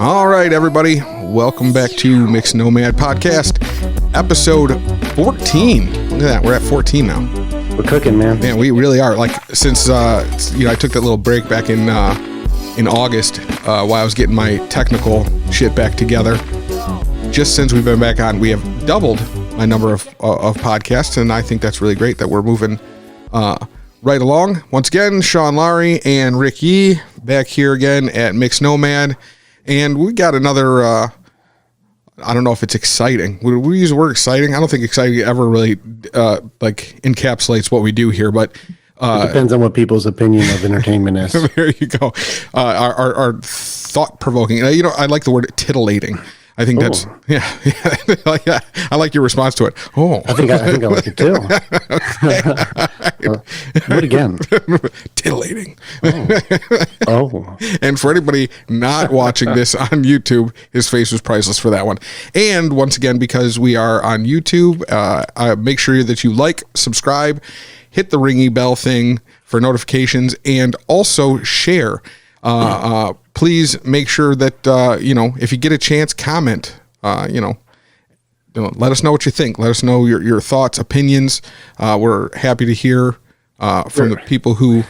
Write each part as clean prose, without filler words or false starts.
All right, everybody. Welcome back to Mixed Nomad Podcast, episode 14. Look at that. We're at 14 now. We're cooking, man. Man, we really are. Like, since, I took that little break back in August while I was getting my technical shit back together. Just since we've been back on, we have doubled my number of podcasts, and I think that's really great that we're moving right along. Once again, Sean Lowry and Rick Yee back here again at Mixed Nomad. And we got another, I don't know if it's exciting. We use the word exciting. I don't think exciting ever really encapsulates what we do here, but it depends on what people's opinion of entertainment is. There you go. Our thought-provoking. I like the word titillating. I think that's yeah. I like your response to it. Oh, I think I like it too. What again? Titillating. Oh. And for anybody not watching this on YouTube, his face was priceless for that one. And once again, because we are on YouTube, make sure that you like, subscribe, hit the ringy bell thing for notifications, and also share. Please make sure that, if you get a chance, comment, let us know what you think. Let us know your thoughts, opinions. We're happy to hear from the people who...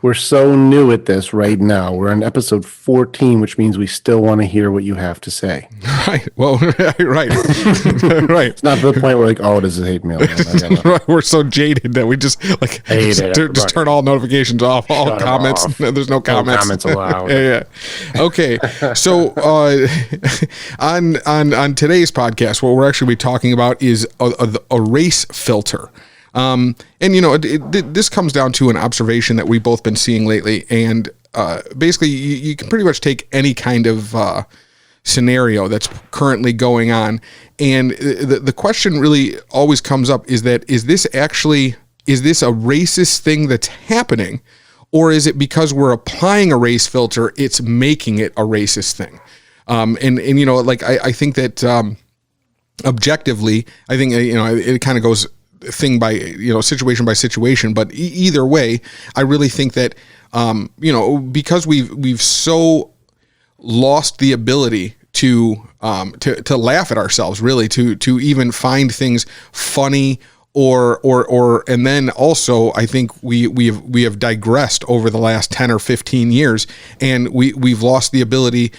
We're so new at this right now. We're on episode 14, which means we still want to hear what you have to say. Right. Well, right. Right. It's not to the point where like, oh, this is hate mail. Right. We're so jaded that we just turn all notifications off, all comments. There's no comments. No comments allowed. Yeah. Okay. So on today's podcast, what we're actually talking about is a race filter. This comes down to an observation that we've both been seeing lately, and basically you can pretty much take any kind of scenario that's currently going on, and the question really always comes up is this a racist thing that's happening, or is it because we're applying a race filter, it's making it a racist thing? I think that objectively, I think it kind of goes thing by situation by situation, but either way, I really think that because we've so lost the ability to laugh at ourselves, really, to even find things funny or and then also I think we have digressed over the last 10 or 15 years, and we've lost the ability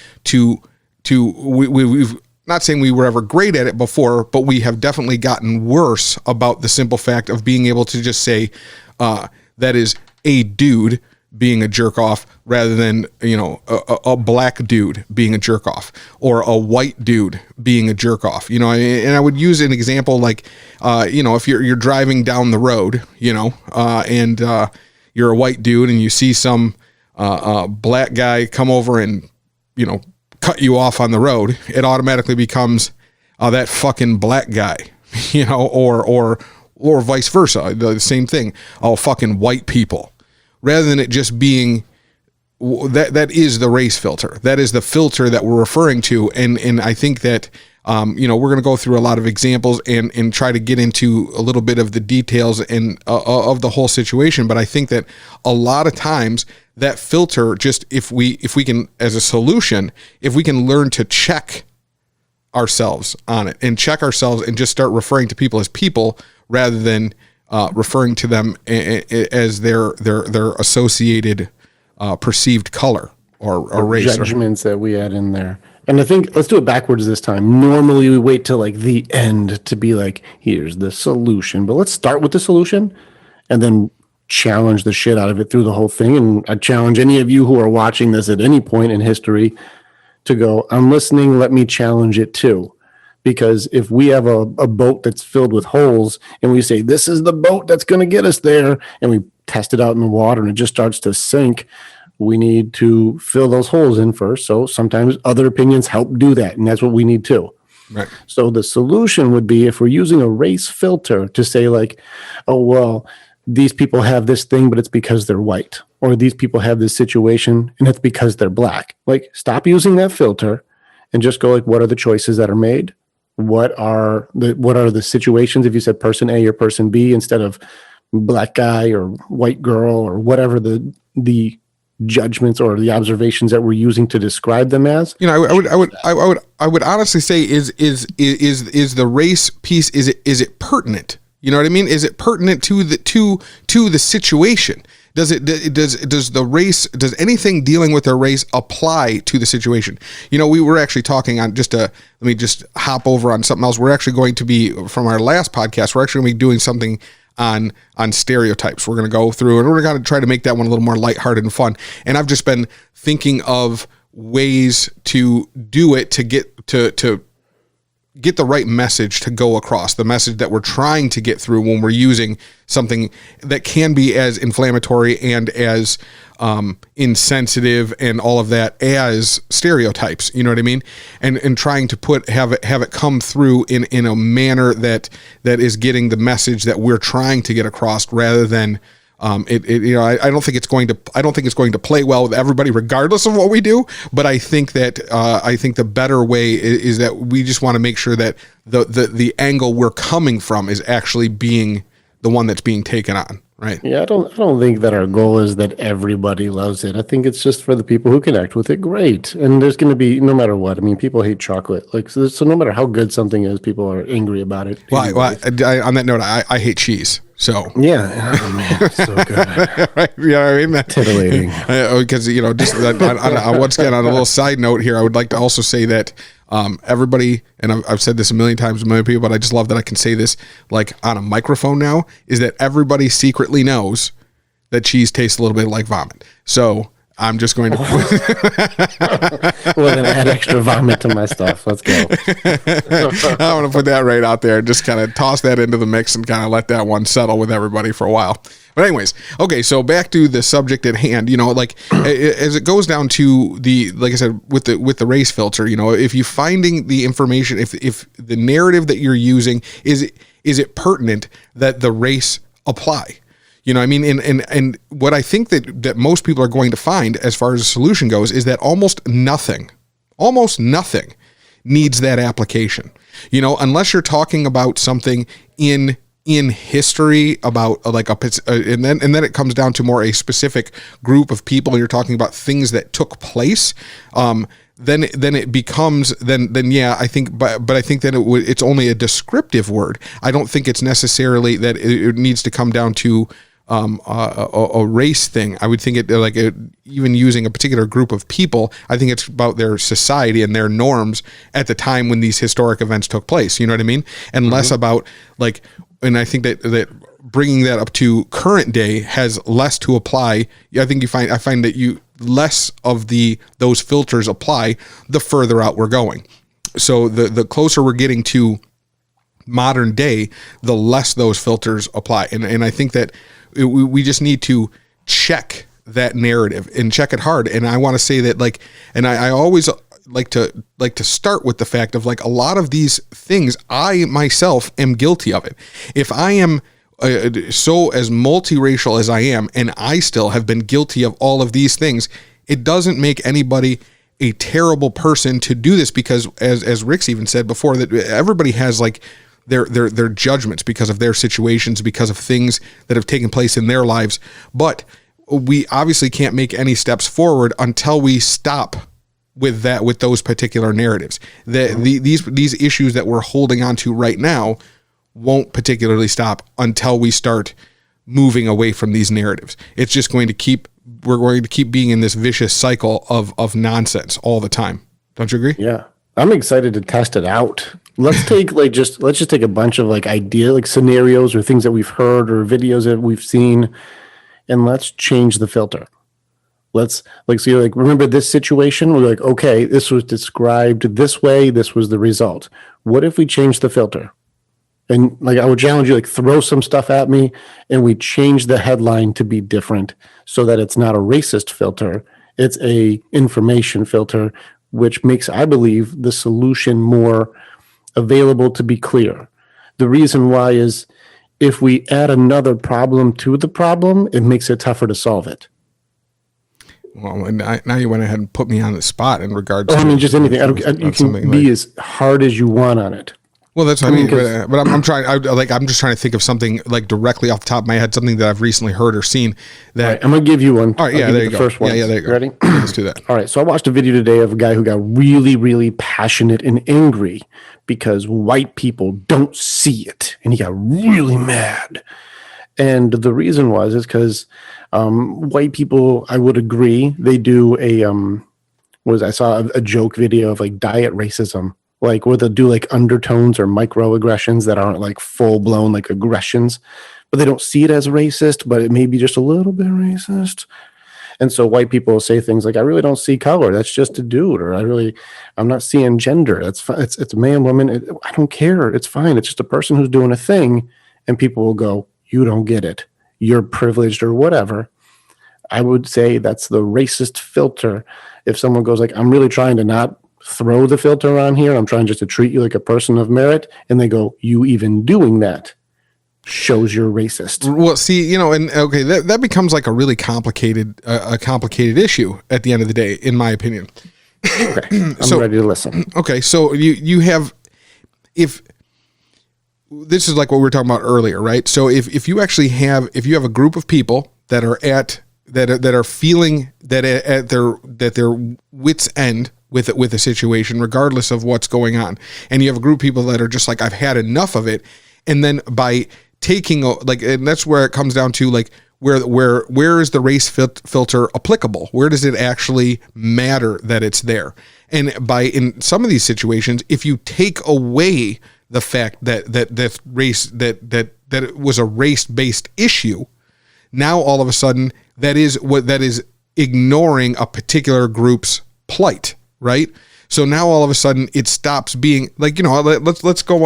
we've not saying we were ever great at it before, but we have definitely gotten worse about the simple fact of being able to just say that is a dude being a jerk off rather than a black dude being a jerk off or a white dude being a jerk off. And I would use an example like if you're driving down the road, and you're a white dude and you see some black guy come over and cut you off on the road, it automatically becomes that fucking black guy, or vice versa, the same thing. Oh, fucking white people, rather than it just being that is the race filter. That is the filter that we're referring to. And I think that, we're going to go through a lot of examples and try to get into a little bit of the details and of the whole situation. But I think that a lot of times that filter, just if we can, as a solution, if we can learn to check ourselves on it and check ourselves and just start referring to people as people rather than referring to them as their associated perceived color or race. Judgments that we add in there. And I think let's do it backwards this time. Normally we wait till like the end to be like, here's the solution, but let's start with the solution and then challenge the shit out of it through the whole thing. And I challenge any of you who are watching this at any point in history to go, I'm listening, let me challenge it too. Because if we have a boat that's filled with holes and we say, this is the boat that's going to get us there, and we test it out in the water and it just starts to sink, we need to fill those holes in first. So sometimes other opinions help do that. And that's what we need too. Right. So the solution would be if we're using a race filter to say like, oh, well, these people have this thing, but it's because they're white, or these people have this situation and it's because they're black. Like, stop using that filter and just go like, what are the choices that are made? What are the situations? If you said person A or person B instead of black guy or white girl or whatever the judgments or the observations that we're using to describe them as. You know, I would honestly say is the race piece, is it pertinent? You know what I mean? Is it pertinent to the situation? Does anything dealing with their race apply to the situation? You know, we were actually talking on let me just hop over on something else. We're actually going to be, from our last podcast, we're actually going to be doing something on stereotypes. We're going to go through and we're going to try to make that one a little more lighthearted and fun. And I've just been thinking of ways to do it to get the right message to go across, the message that we're trying to get through when we're using something that can be as inflammatory and as insensitive and all of that as stereotypes, you know what I mean? And trying to have it come through in a manner that is getting the message that we're trying to get across, rather than I don't think it's going to play well with everybody regardless of what we do. But I think that the better way is that we just want to make sure that the angle we're coming from is actually being the one that's being taken on. Right. Yeah, I don't think that our goal is that everybody loves it. I think it's just for the people who connect with it. Great. And there's going to be, no matter what, I mean, people hate chocolate. Like, so no matter how good something is, people are angry about it. Well, on that note, I hate cheese. So yeah, oh man, it's so good. Right, you know what I mean? Titillating. Because just once again, on a little side note here, I would like to also say that everybody, and I've said this a million times to a million people, but I just love that I can say this like on a microphone now, is that everybody secretly knows that cheese tastes a little bit like vomit. So I'm just going to well, then add extra vomit to my stuff. Let's go. I want to put that right out there. Just kind of toss that into the mix and kind of let that one settle with everybody for a while. But anyways, okay, so back to the subject at hand. You know, like as it goes down to like I said, with the race filter, you know, if you finding the information, if the narrative that you're using is it pertinent that the race apply? You know, I mean, and what I think that most people are going to find as far as a solution goes is that almost nothing needs that application. You know, unless you're talking about something in history about like and then it comes down to more a specific group of people. You're talking about things that took place. Then it becomes yeah, I think, but I think that it's only a descriptive word. I don't think it's necessarily that it needs to come down to a race thing. I would think even using a particular group of people, I think it's about their society and their norms at the time when these historic events took place. You know what I mean? And less about like, and I think that bringing that up to current day has less to apply. I think I find that less of those filters apply the further out we're going. So the closer we're getting to modern day, the less those filters apply. And I think that we just need to check that narrative and check it hard. And I want to say that I always like to start with the fact of like a lot of these things, I myself am guilty of it. If I am so as multiracial as I am, and I still have been guilty of all of these things, it doesn't make anybody a terrible person to do this, because as Rick's even said before, that everybody has like their judgments because of their situations, because of things that have taken place in their lives. But we obviously can't make any steps forward until we stop with those particular narratives. These issues that we're holding on to right now won't particularly stop until we start moving away from these narratives. It's just going to keep being in this vicious cycle of nonsense all the time. Don't you agree? Yeah. I'm excited to test it out. Let's take let's just take a bunch of idea scenarios or things that we've heard or videos that we've seen, and let's change the filter. Let's remember this situation? We're like, okay, this was described this way, this was the result. What if we change the filter? And I would challenge you, throw some stuff at me and we change the headline to be different so that it's not a racist filter. It's a information filter, which makes, I believe, the solution more available to be clear. The reason why is if we add another problem to the problem, it makes it tougher to solve it. Well, now you went ahead and put me on the spot in regards to... I mean, just anything. You can be as hard as you want on it. Well, that's what I mean. But I'm trying. I'm just trying to think of something like directly off the top of my head, something that I've recently heard or seen. That right, I'm gonna give you one. All right, yeah, there you go. First one. Yeah, there you go. Ready? Yeah, let's do that. All right. So I watched a video today of a guy who got really, really passionate and angry because white people don't see it, and he got really mad. And the reason is because white people, I would agree, they do I saw a joke video of like diet racism, like where they'll do like undertones or microaggressions that aren't like full blown like aggressions, but they don't see it as racist, but it may be just a little bit racist. And so white people will say things like, I really don't see color. That's just a dude. Or I'm not seeing gender. That's fine. It's man, woman. I don't care. It's fine. It's just a person who's doing a thing. And people will go, you don't get it. You're privileged or whatever. I would say that's the racist filter. If someone goes like, I'm really trying to not throw the filter on here. I'm trying just to treat you like a person of merit. And they go, you even doing that shows you're racist. Well, see, and okay, that becomes like a really complicated issue at the end of the day, in my opinion. Okay, I'm ready to listen. Okay, so you have, if this is like what we were talking about earlier, right? So if you have a group of people that are feeling that at their wits end with a situation, regardless of what's going on, and you have a group of people that are just like, I've had enough of it, and then by taking and that's where it comes down to like where is the race filter applicable? Where does it actually matter that it's there? And in some of these situations, if you take away the fact that race that it was a race-based issue, now all of a sudden that is ignoring a particular group's plight, right? So now all of a sudden it stops being like, let's go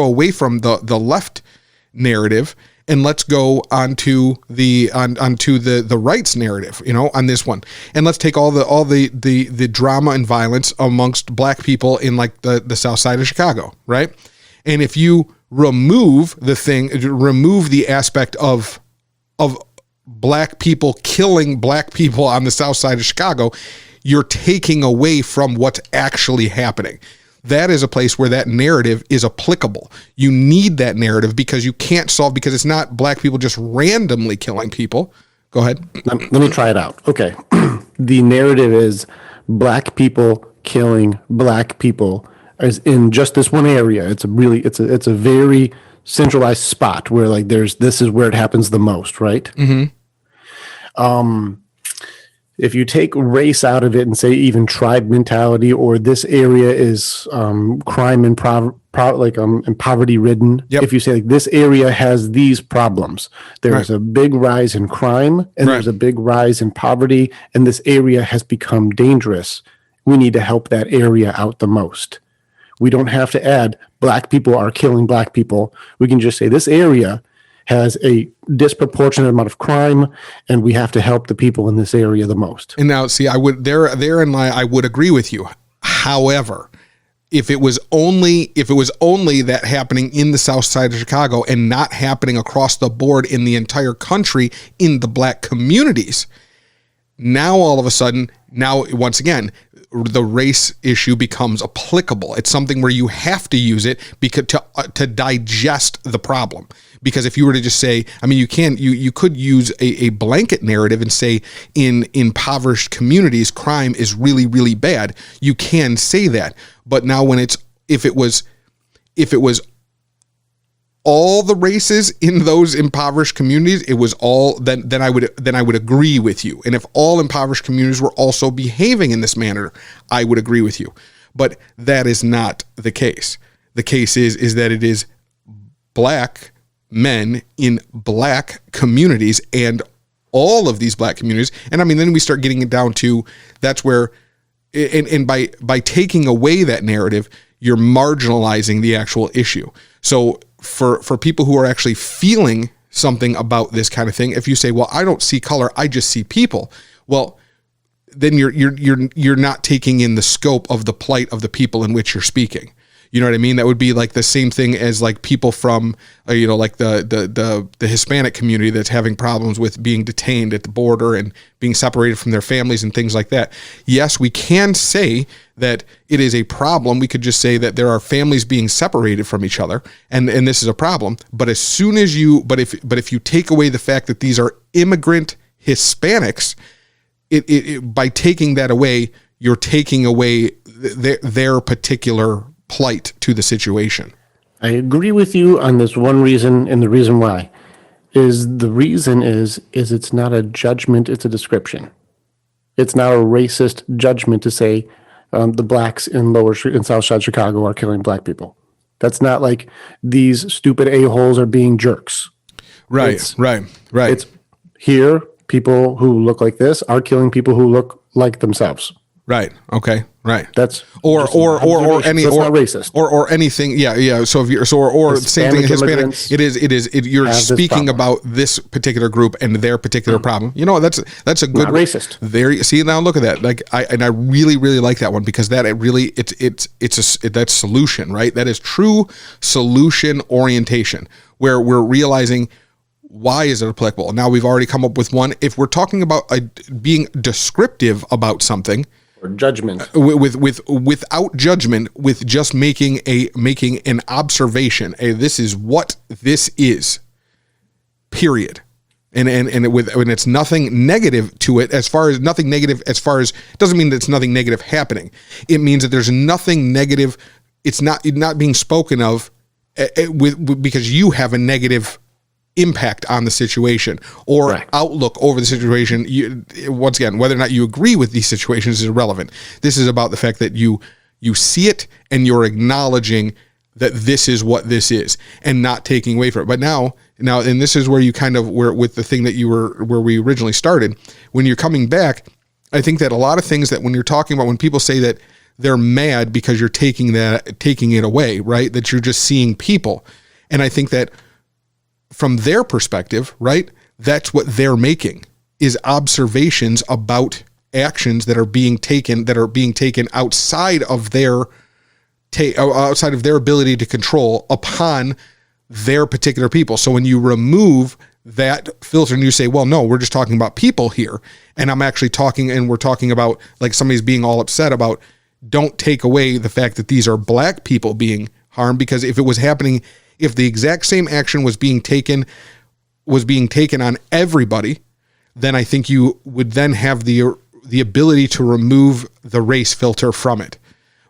away from the left narrative and let's go onto the right's narrative, on this one. And let's take all the drama and violence amongst black people in like the south side of Chicago, right? And if you remove the aspect of black people killing black people on the south side of Chicago, you're taking away from what's actually happening. That is a place where that narrative is applicable. You need that narrative because it's not black people just randomly killing people. Go ahead. Let me try it out. Okay. The narrative is black people killing black people is in just this one area. It's a very centralized spot where like this is where it happens the most, right? Mm-hmm. If you take race out of it and say even tribe mentality, or this area is crime and poverty ridden. Yep. If you say like this area has these problems, there's a big rise in crime and there's a big rise in poverty, and this area has become dangerous. We need to help that area out the most. We don't have to add black people are killing black people. We can just say this area has a disproportionate amount of crime, and we have to help the people in this area the most. And now, see, I would I would agree with you. However, if it was only that happening in the south side of Chicago and not happening across the board in the entire country in the black communities, now all of a sudden, once again, the race issue becomes applicable. It's something where you have to use it because to digest the problem. Because if you were to just say, you could use a blanket narrative and say in impoverished communities, crime is really, really bad. You can say that. But now if it was all the races in those impoverished communities, it was all, then I would agree with you. And if all impoverished communities were also behaving in this manner, I would agree with you. But that is not the case. The case is that it is black men in black communities, and all of these black communities. And then we start getting it down to that's where, and by taking away that narrative, you're marginalizing the actual issue. So for people who are actually feeling something about this kind of thing, if you say, well, I don't see color, I just see people. Well, then you're not taking in the scope of the plight of the people in which you're speaking. You know what I mean? That would be like the same thing as like people from, like the Hispanic community that's having problems with being detained at the border and being separated from their families and things like that. Yes, we can say that it is a problem. We could just say that there are families being separated from each other, and this is a problem. But as soon as if you take away the fact that these are immigrant Hispanics, by taking that away, you're taking away their particular plight to the situation. I agree with you on this one reason, and the reason why is it's not a judgment, it's a description. It's not a racist judgment to say the blacks in South Side Chicago are killing black people. That's not like these stupid a-holes are being jerks. Right. It's here, people who look like this are killing people who look like themselves. Right. Okay. Right. That's or any so or not racist or anything. Yeah. So if you're same thing. Hispanic. You're speaking about this particular group and their particular problem. You know, that's a good not racist. There. See, now look at that. Like I really like that one, because that that's solution, right? That is true solution orientation, where we're realizing, why is it applicable? Now we've already come up with one. If we're talking about being descriptive about something, or judgment, without judgment, with just making an observation, this is what this is, period. And when it's nothing negative to it, doesn't mean that it's nothing negative happening. It means that there's nothing negative. It's not being spoken of because you have a negative impact on the situation or right. outlook over the situation. Once again, whether or not you agree with these situations is irrelevant. This is about the fact that you see it and you're acknowledging that this is what this is and not taking away from it. But now, and this is where you kind of were with the thing that where we originally started. When you're coming back, I think that a lot of things that when you're talking about, when people say that they're mad because you're taking it away, right? That you're just seeing people. And I think that from their perspective, right, that's what they're making, is observations about actions that are being taken outside of their ability to control upon their particular people. So when you remove that filter and you say, well, no, we're just talking about people here, and we're talking about like somebody's being all upset about, don't take away the fact that these are black people being harmed, because if it was happening, if the exact same action was being taken on everybody, then I think you would then have the ability to remove the race filter from it.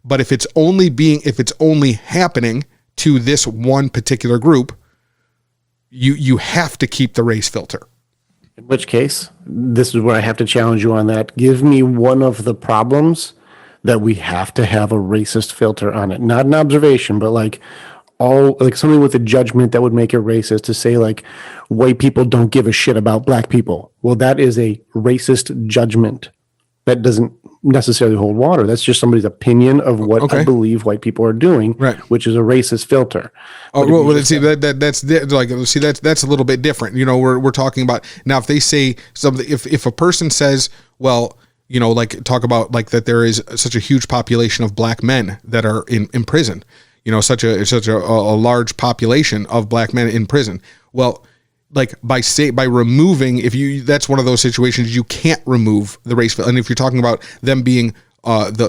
But if it's only happening to this one particular group, you have to keep the race filter. In which case, this is where I have to challenge you on that. Give me one of the problems that we have to have a racist filter on it. Not an observation, but like something with a judgment that would make it racist, to say like white people don't give a shit about black people. Well, that is a racist judgment. That doesn't necessarily hold water. That's just somebody's opinion of what I believe white people are doing, right, which is a racist filter. That's a little bit different. You know, we're talking about now, if they say something, if a person says, well, you know, like talk about like that there is such a huge population of black men that are in prison, you know, such a large population of black men in prison. Well, like by removing, that's one of those situations you can't remove the race. And if you're talking about them being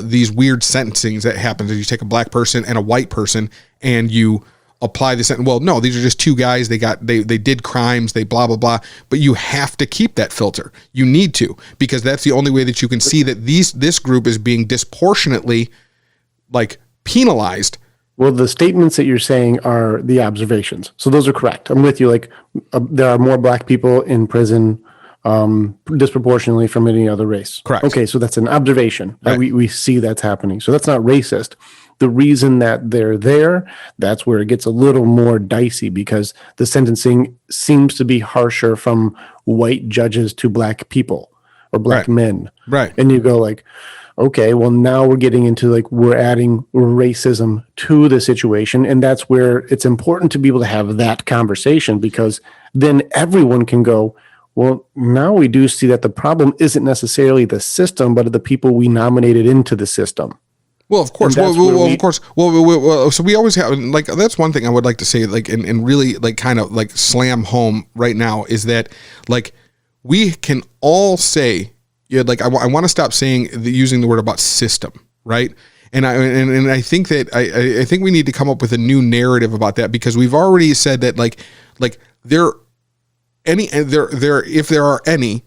these weird sentencings that happens, if you take a black person and a white person and you apply the sentence, well, no, these are just two guys. They did crimes, they blah, blah, blah. But you have to keep that filter. You need to, because that's the only way that you can see that this group is being disproportionately like penalized. Well, the statements that you're saying are the observations. So those are correct. I'm with you. Like there are more black people in prison disproportionately from any other race. Correct. Okay, so that's an observation. Right. We see that's happening. So that's not racist. The reason that they're there, that's where it gets a little more dicey, because the sentencing seems to be harsher from white judges to black people or black men. Right. And you go like, okay, well, now we're getting into like, we're adding racism to the situation. And that's where it's important to be able to have that conversation, because then everyone can go, well, now we do see that the problem isn't necessarily the system, but the people we nominated into the system. Well, of course. Of course. Well, so we always have, like, that's one thing I would like to say, like, and really, like, kind of, like, slam home right now is that, like, we can all say, yeah, like, I want to stop using the word about system, right? And I think that I think we need to come up with a new narrative about that, because we've already said that, like if there are any,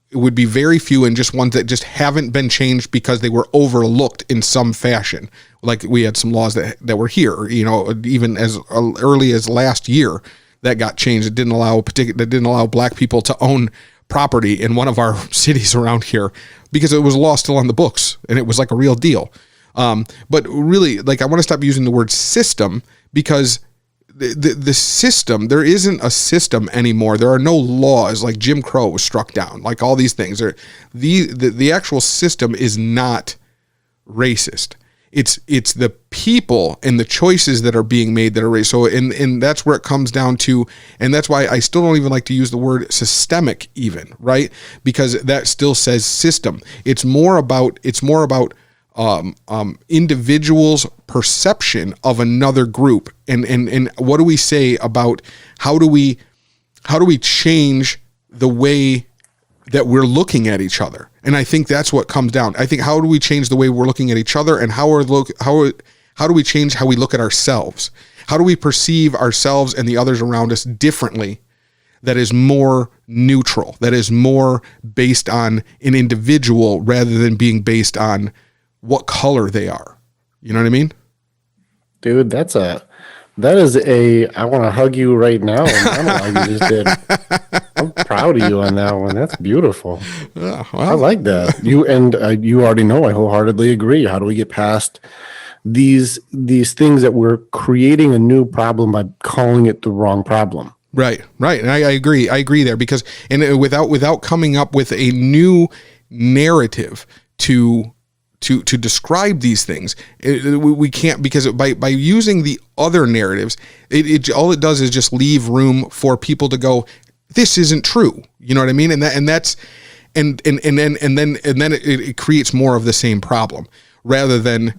it would be very few, and just ones that just haven't been changed because they were overlooked in some fashion. Like, we had some laws that were here, you know, even as early as last year, that got changed. It didn't allow black people to own property in one of our cities around here, because it was a law still on the books, and it was like a real deal. But really, like, I want to stop using the word system, because the system, there isn't a system anymore. There are no laws. Like, Jim Crow was struck down, like all these things are the actual system is not racist. It's the people and the choices that are being made that are racist. So, and that's where it comes down to, and that's why I still don't even like to use the word systemic even, right? Because that still says system. It's more about individuals' perception of another group, and what do we say about how do we change the way that we're looking at each other? And I think that's what comes down. I think, how do we change the way we're looking at each other, and how do we change how we look at ourselves? How do we perceive ourselves and the others around us differently? That is more neutral, that is more based on an individual rather than being based on what color they are. You know what I mean? Dude, that is I want to hug you right now. I don't know how you just did. I'm proud of you on that one. That's beautiful. Well, I like that. You already know, I wholeheartedly agree. How do we get past these things that we're creating a new problem by calling it the wrong problem? Right. And I agree there, because, and without coming up with a new narrative to describe these things, we can't, because by using the other narratives, all it does is just leave room for people to go, this isn't true. You know what I mean? And then it creates more of the same problem, rather than.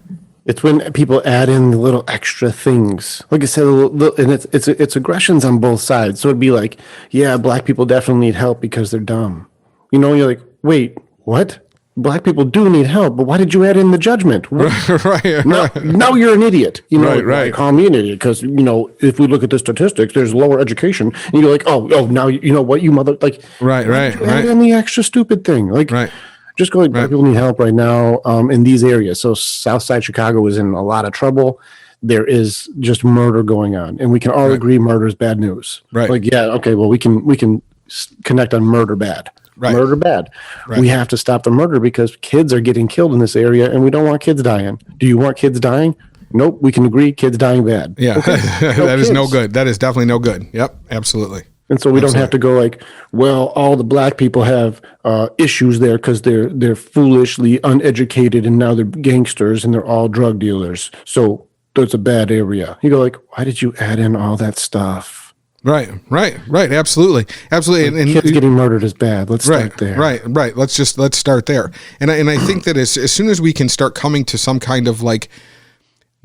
It's when people add in the little extra things. Like I said, and it's aggressions on both sides. So it'd be like, yeah, black people definitely need help because they're dumb. You know, you're like, wait, what? Black people do need help, but why did you add in the judgment? Right. Now you're an idiot. You know, right. Call me an idiot because, you know, if we look at the statistics, there's lower education, and you're like, oh, now you know what, you mother, like, right. Add in the extra stupid thing, like, right. Just go like, black people need help right now in these areas. So Southside Chicago is in a lot of trouble. There is just murder going on, and we can all agree murder is bad news. Right. Like, yeah, okay, well, we can connect on murder bad. Right. Murder bad. Right. We have to stop the murder because kids are getting killed in this area, and we don't want kids dying. Do you want kids dying? Nope. We can agree kids dying bad. Yeah, okay. That is no good. That is definitely no good. Yep, absolutely. And so we don't have to go like, well, all the black people have issues there because they're foolishly uneducated, and now they're gangsters and they're all drug dealers. So it's a bad area. You go like, why did you add in all that stuff? Right. Absolutely. And kids getting murdered is bad. Let's start there. Right. Let's start there. And I think that as soon as we can start coming to some kind of like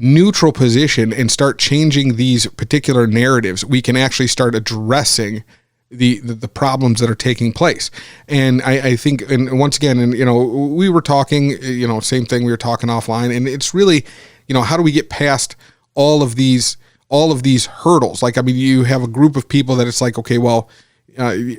neutral position and start changing these particular narratives, we can actually start addressing the problems that are taking place. And I think, and once again, and, you know, we were talking, you know, same thing, we were talking offline, and it's really, you know, how do we get past all of these hurdles? Like, I mean, you have a group of people that it's like, okay, well, a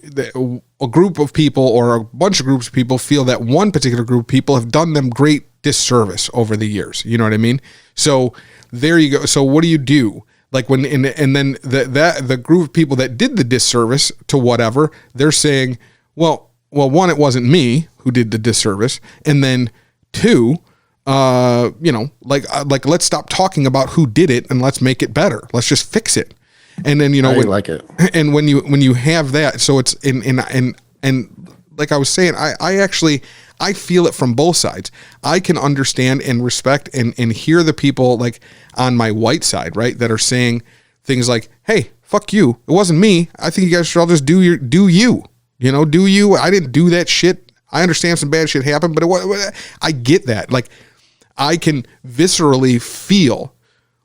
group of people or a bunch of groups of people feel that one particular group of people have done them great disservice over the years. You know what I mean? So there you go. So what do? Like when, and then the group of people that did the disservice to whatever, they're saying, well, one, it wasn't me who did the disservice. And then two, you know, like let's stop talking about who did it and let's make it better. Let's just fix it. And then, you know, like it. And when you have that, so it's and like I was saying, I feel it from both sides. I can understand and respect and hear the people like on my white side, right, that are saying things like, hey, fuck you. It wasn't me. I think you guys should all just do you. You know, do you. I didn't do that shit. I understand some bad shit happened, but I get that. Like, I can viscerally feel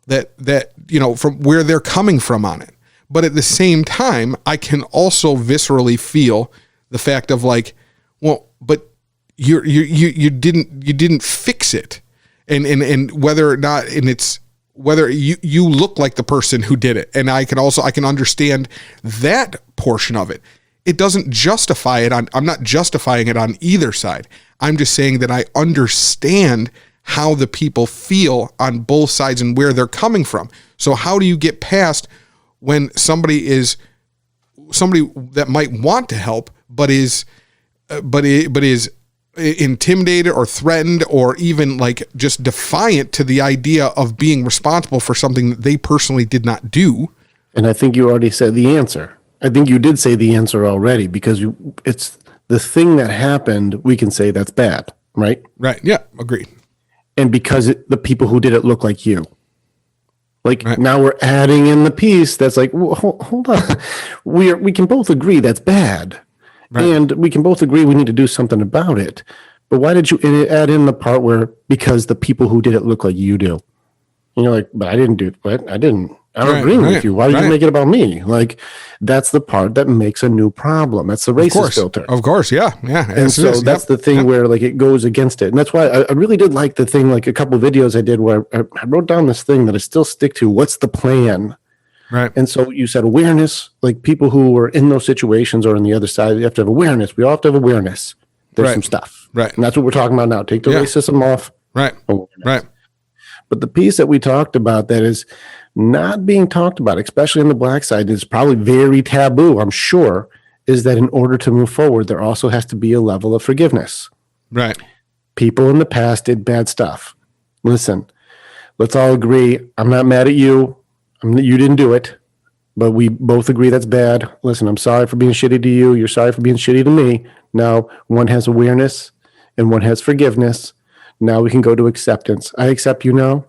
that, you know, from where they're coming from on it. But at the same time, I can also viscerally feel the fact of like, well, but you didn't fix it. And whether or not, and it's whether you look like the person who did it. And I can understand that portion of it. It doesn't justify it I'm not justifying it on either side. I'm just saying that I understand how the people feel on both sides and where they're coming from. So how do you get past when somebody that might want to help, but is intimidated or threatened or even like just defiant to the idea of being responsible for something that they personally did not do? And I think you already said the answer. I think you did say the answer already, because it's the thing that happened. We can say that's bad, right? Right. Yeah. Agreed. And because the people who did it look like you. Like right. Now we're adding in the piece that's like, well, hold on. We can both agree that's bad. Right. And we can both agree we need to do something about it. But why did you add in the part where because the people who did it look like you do? And you're like, but I didn't do what? I didn't. I don't agree with you. Why did you make it about me? Like, that's the part that makes a new problem. That's the racist filter. Of course, yeah. And so that's the thing where like it goes against it. And that's why I really did like the thing, like a couple of videos I did where I wrote down this thing that I still stick to. What's the plan? Right. And so you said awareness, like people who are in those situations or on the other side, you have to have awareness. We all have to have awareness. There's some stuff. Right. And that's what we're talking about now. Take the racism off. Right. Awareness. Right. But the piece that we talked about that is not being talked about, especially on the black side, is probably very taboo, I'm sure, is that in order to move forward, there also has to be a level of forgiveness. Right. People in the past did bad stuff. Listen, let's all agree. I'm not mad at you. You didn't do it, but we both agree that's bad. Listen, I'm sorry for being shitty to you. You're sorry for being shitty to me. Now, one has awareness and one has forgiveness. Now we can go to acceptance. I accept you now.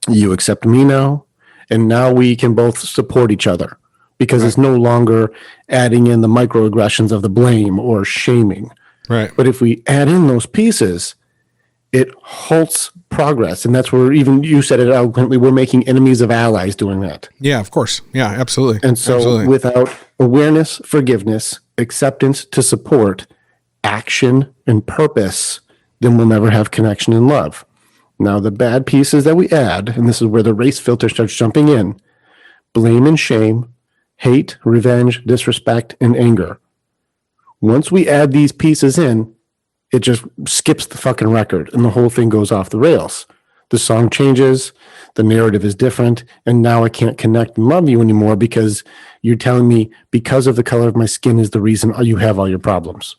You accept me now. And now we can both support each other because it's no longer adding in the microaggressions of the blame or shaming. Right. But if we add in those pieces, it halts progress. And that's where even you said it eloquently, we're making enemies of allies doing that. Yeah, of course. Yeah, absolutely. And so without awareness, forgiveness, acceptance to support, action and purpose, then we'll never have connection and love. Now, the bad pieces that we add, and this is where the race filter starts jumping in, blame and shame, hate, revenge, disrespect, and anger. Once we add these pieces in, it just skips the fucking record, and the whole thing goes off the rails. The song changes, the narrative is different, and now I can't connect and love you anymore because you're telling me because of the color of my skin is the reason you have all your problems.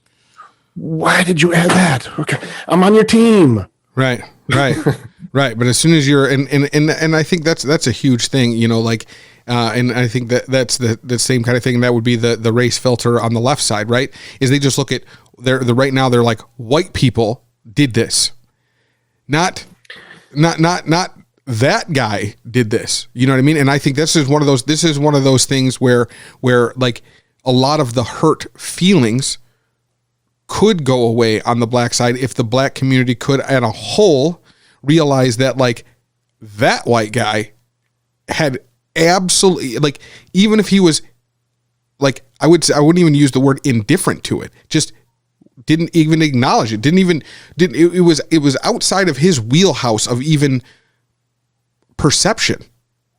Why did you add that? Okay, I'm on your team. Right. Right. But as soon as you're, and I think that's a huge thing, you know, like, and I think that's the same kind of thing. That would be the race filter on the left side, right? Is they just look at right now they're like, white people did this. Not that guy did this. You know what I mean? And I think this is one of those things where like a lot of the hurt feelings could go away on the black side if the black community could at a whole realize that like that white guy had absolutely, like, even if he was like, I wouldn't even use the word indifferent to it, just didn't even acknowledge it. It was outside of his wheelhouse of even perception.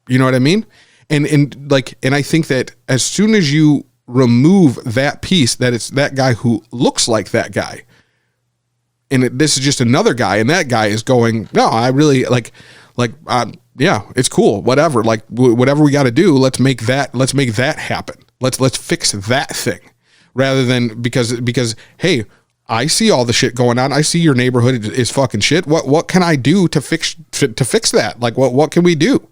You know what I mean? And I think that as soon as you remove that piece, that it's that guy who looks like that guy, and this is just another guy, and that guy is going, no, I really yeah, it's cool, whatever, like whatever we got to do, let's make that happen, let's fix that thing, rather than because hey, I see all the shit going on, I see your neighborhood is fucking shit, what can I do to fix that, like what can we do,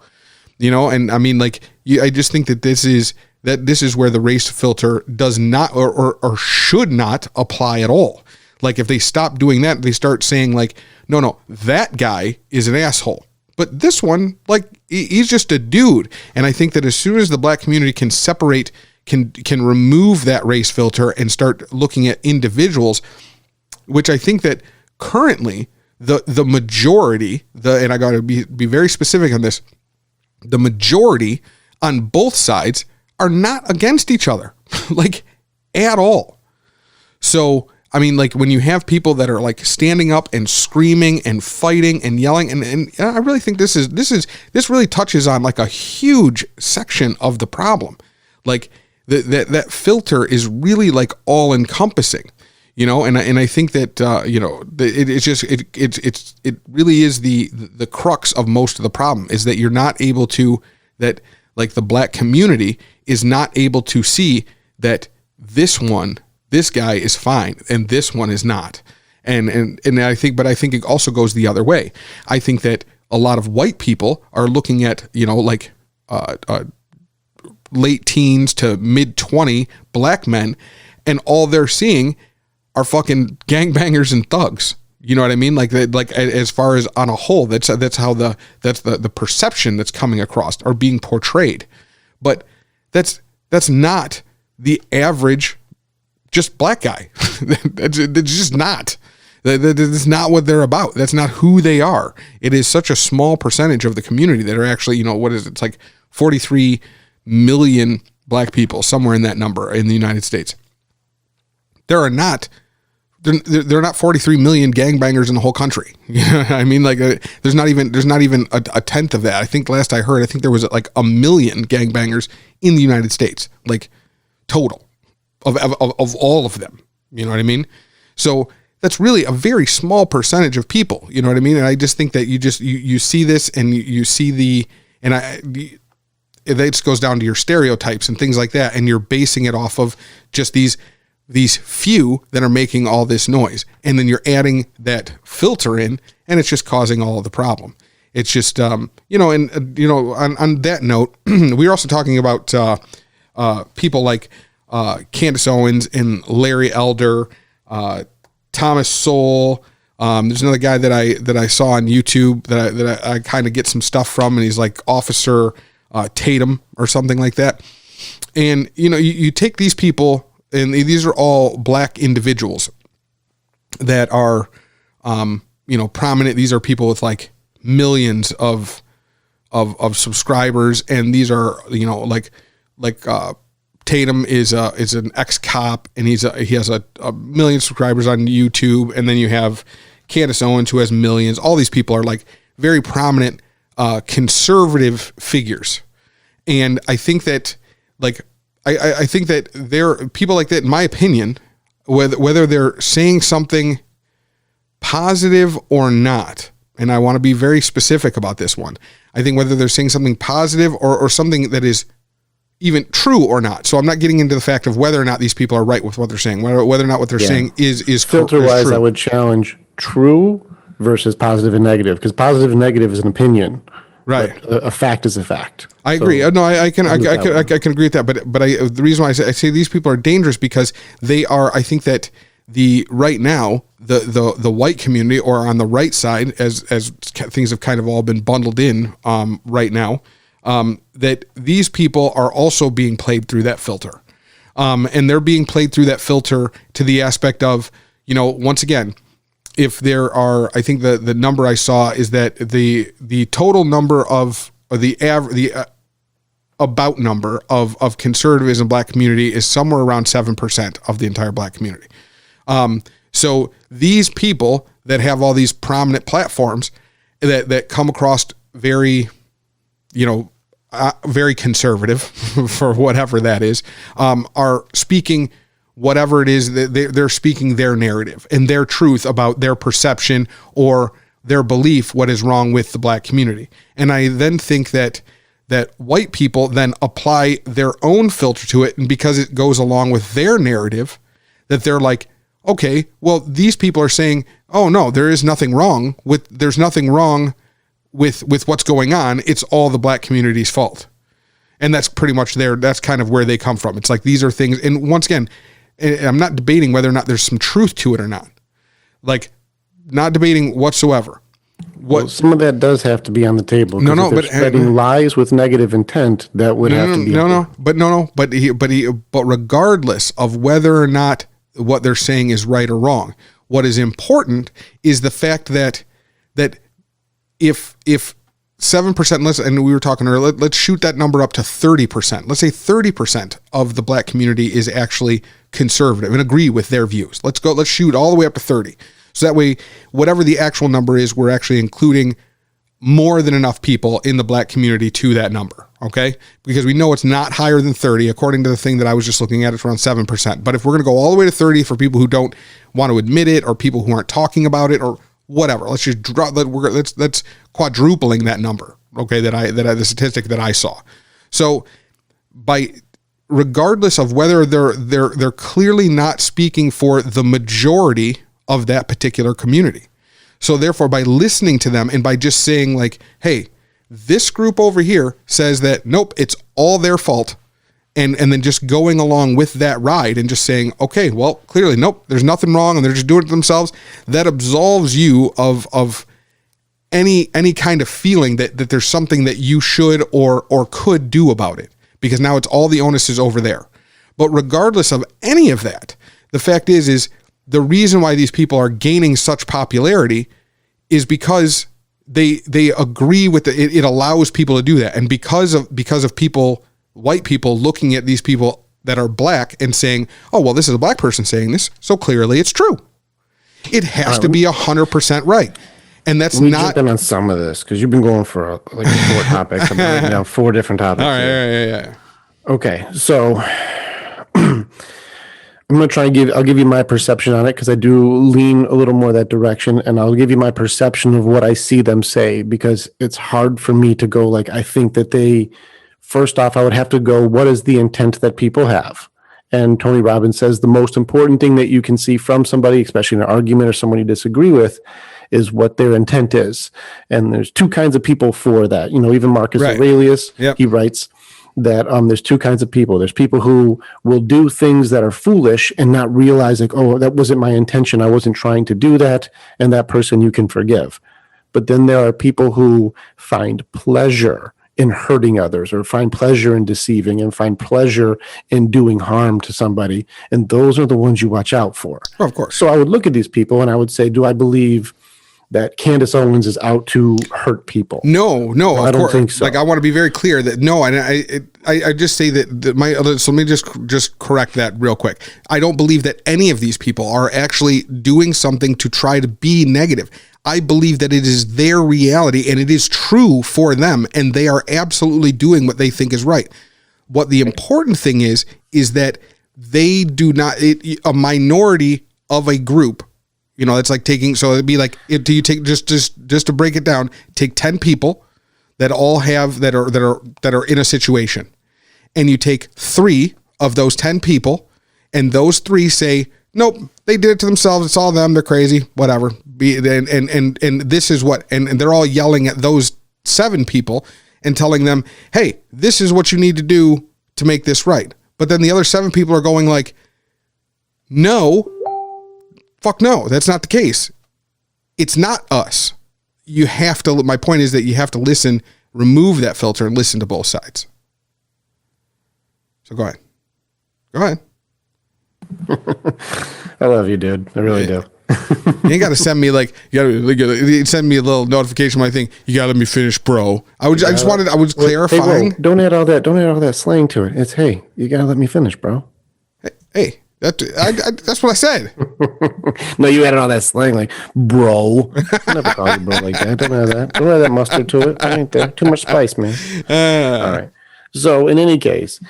you know? And I mean, like, I just think that this is where the race filter does not or should not apply at all. Like, if they stop doing that, they start saying like, no, that guy is an asshole, but this one, like, he's just a dude. And I think that as soon as the black community can separate, can remove that race filter and start looking at individuals, which I think that currently the majority, and I got to be very specific on this, the majority on both sides are not against each other, like at all. So, I mean, like when you have people that are like standing up and screaming and fighting and yelling, and I really think this really touches on like a huge section of the problem. Like that filter is really like all encompassing, you know, and I think that it really is the crux of most of the problem, is that you're not able to, that like the black community is not able to see that this guy is fine and this one is not. And I think it also goes the other way. I think that a lot of white people are looking at, you know, like late teens to mid 20 black men, and all they're seeing are fucking gangbangers and thugs. You know what I mean? Like as far as on a whole, that's how the perception that's coming across or being portrayed. But that's not the average just black guy. It's just not. That's not what they're about. That's not who they are. It is such a small percentage of the community that are actually, you know, what is it? It's like 43 million black people, somewhere in that number in the United States. They're not 43 million gangbangers in the whole country. You know what I mean? Like there's not even a tenth of that. I think last I heard, there was like 1 million gangbangers in the United States, like total of all of them. You know what I mean? So that's really a very small percentage of people. You know what I mean? And I just think that you see this, and you see it just goes down to your stereotypes and things like that, and you're basing it off of just these few that are making all this noise, and then you're adding that filter in, and it's just causing all of the problem. It's just on that note, we were also talking about people like Candace Owens and Larry Elder, Thomas Sowell. There's another guy that I saw on YouTube that I kind of get some stuff from, and he's like Officer Tatum or something like that. And you take these people, and these are all black individuals that are prominent. These are people with like millions of subscribers, and these are Tatum is an ex-cop, and he has a million subscribers on YouTube, and then you have Candace Owens, who has millions. All these people are like very prominent conservative figures, and I think that I think that there are people like that, in my opinion, whether they're saying something positive or not, and I want to be very specific about this one. I think whether they're saying something positive or something that is even true or not. So I'm not getting into the fact of whether or not these people are right with what they're saying, whether or not what they're saying is filter-wise. true. I would challenge true versus positive and negative, because positive and negative is an opinion. Right. A fact is a fact. I agree. No, I can agree with that. But the reason why I say these people are dangerous, because they are, I think that right now, the white community, or on the right side, as things have kind of all been bundled in right now, that these people are also being played through that filter. And they're being played through that filter to the aspect of, once again, if there are, I think the number I saw is that the total number of, or the about number of conservatives in black community is somewhere around 7% of the entire black community. So these people that have all these prominent platforms that come across very, very conservative for whatever that is, are speaking whatever it is that they're speaking their narrative and their truth about their perception or their belief what is wrong with the black community. And I then think that white people then apply their own filter to it, and because it goes along with their narrative, that they're like, okay, well, these people are saying, oh no, there's nothing wrong with what's going on. It's all the black community's fault. And that's pretty much that's kind of where they come from. It's like, these are things. And once again, I'm not debating whether or not there's some truth to it or not. Like, not debating whatsoever. Well, some of that does have to be on the table. No, but spreading lies with negative intent, that would have to be. But regardless of whether or not what they're saying is right or wrong, what is important is the fact that that if 7%, and we were talking earlier, let's shoot that number up to 30%. Let's say 30% of the black community is actually conservative and agree with their views. Let's shoot all the way up to 30. So that way, whatever the actual number is, we're actually including more than enough people in the black community to that number. Okay. Because we know it's not higher than 30. According to the thing that I was just looking at, it's around 7%. But if we're going to go all the way to 30 for people who don't want to admit it, or people who aren't talking about it, or whatever, let's just drop that. Let's quadrupling that number. Okay. The statistic that I saw. So regardless of whether they're clearly not speaking for the majority of that particular community. So therefore, by listening to them and by just saying like, hey, this group over here says that, nope, it's all their fault. And then just going along with that ride and just saying, okay, well, clearly, nope, there's nothing wrong and they're just doing it themselves. That absolves you of any kind of feeling that there's something that you should or could do about it, because now it's all the onus is over there. But regardless of any of that, the fact is the reason why these people are gaining such popularity is because they agree with it allows people to do that. And because of people, white people looking at these people that are black and saying, oh, well, this is a black person saying this, so clearly it's true. It has to be 100% right. And that's we not jump in on some of this because you've been going for like 4 topics. I've been writing down 4 different topics. all right. Yeah. Okay, so I'm going to try and I'll give you my perception on it, because I do lean a little more that direction, and I'll give you my perception of what I see them say, because it's hard for me to go like, I think that first off, I would have to go, what is the intent that people have? And Tony Robbins says the most important thing that you can see from somebody, especially in an argument or someone you disagree with, is what their intent is. And there's 2 kinds of people for that. Even Marcus Aurelius, he writes that there's 2 kinds of people. There's people who will do things that are foolish and not realize like, oh, that wasn't my intention. I wasn't trying to do that. And that person you can forgive. But then there are people who find pleasure in hurting others, or find pleasure in deceiving, and find pleasure in doing harm to somebody. And those are the ones you watch out for. Oh, of course. So I would look at these people and I would say, do I believe that Candace Owens is out to hurt people? No, I don't think so. Like, I want to be very clear that no, I just say that so let me just correct that real quick. I don't believe that any of these people are actually doing something to try to be negative. I believe that it is their reality and it is true for them, and they are absolutely doing what they think is right. What the important thing is that they do not, a minority of a group, it's like taking, so it'd be like, do you take just to break it down, take 10 people that all have, that are in a situation, and you take 3 of those 10 people, and those 3 say, nope, they did it to themselves. It's all them. They're crazy, whatever. And this is what, and they're all yelling at those 7 people and telling them, hey, this is what you need to do to make this right. But then the other 7 people are going like, no, fuck no, that's not the case. It's not us. You have to, my point is that you have to listen, remove that filter and listen to both sides. So go ahead. I love you, dude. I really do. You ain't got to send me like, you got to send me a little notification when I think you got to let me finish, bro. I was clarifying. Hey, don't add all that slang to it. It's, hey, you got to let me finish, bro. Hey, that's what I said. No, you added all that slang like, bro. I never call you bro like that. Don't add that. Don't add that mustard to it. I ain't there. Too much spice, man. All right. So in any case,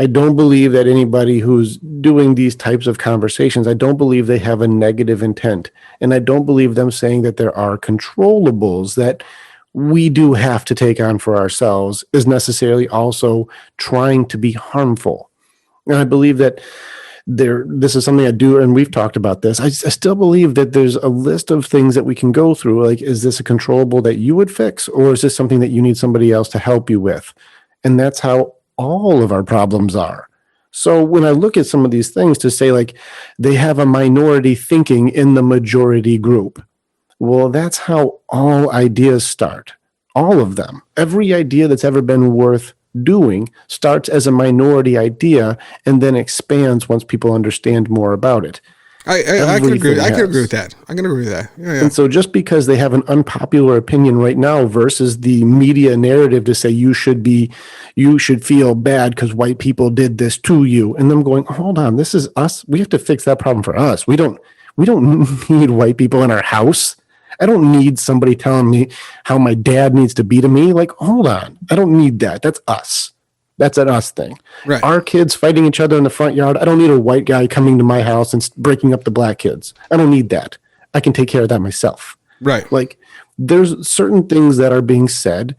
I don't believe that anybody who's doing these types of conversations, I don't believe they have a negative intent. And I don't believe them saying that there are controllables that we do have to take on for ourselves is necessarily also trying to be harmful. And I believe that this is something I do, and we've talked about this. I still believe that there's a list of things that we can go through. Like, is this a controllable that you would fix, or is this something that you need somebody else to help you with? And that's how all of our problems are. So when I look at some of these things to say like they have a minority thinking in the majority group, well, that's how all ideas start. All of them. Every idea that's ever been worth doing starts as a minority idea and then expands once people understand more about it. I can agree. Everything I can agree has. with that. I can agree with that. Yeah. And so just because they have an unpopular opinion right now versus the media narrative to say you should feel bad because white people did this to you, and them going, hold on, this is us. We have to fix that problem for us. We don't need white people in our house. I don't need somebody telling me how my dad needs to be to me. Like, hold on. I don't need that. That's us. That's an us thing. Right. Our kids fighting each other in the front yard. I don't need a white guy coming to my house and breaking up the black kids. I don't need that. I can take care of that myself. Right. Like, there's certain things that are being said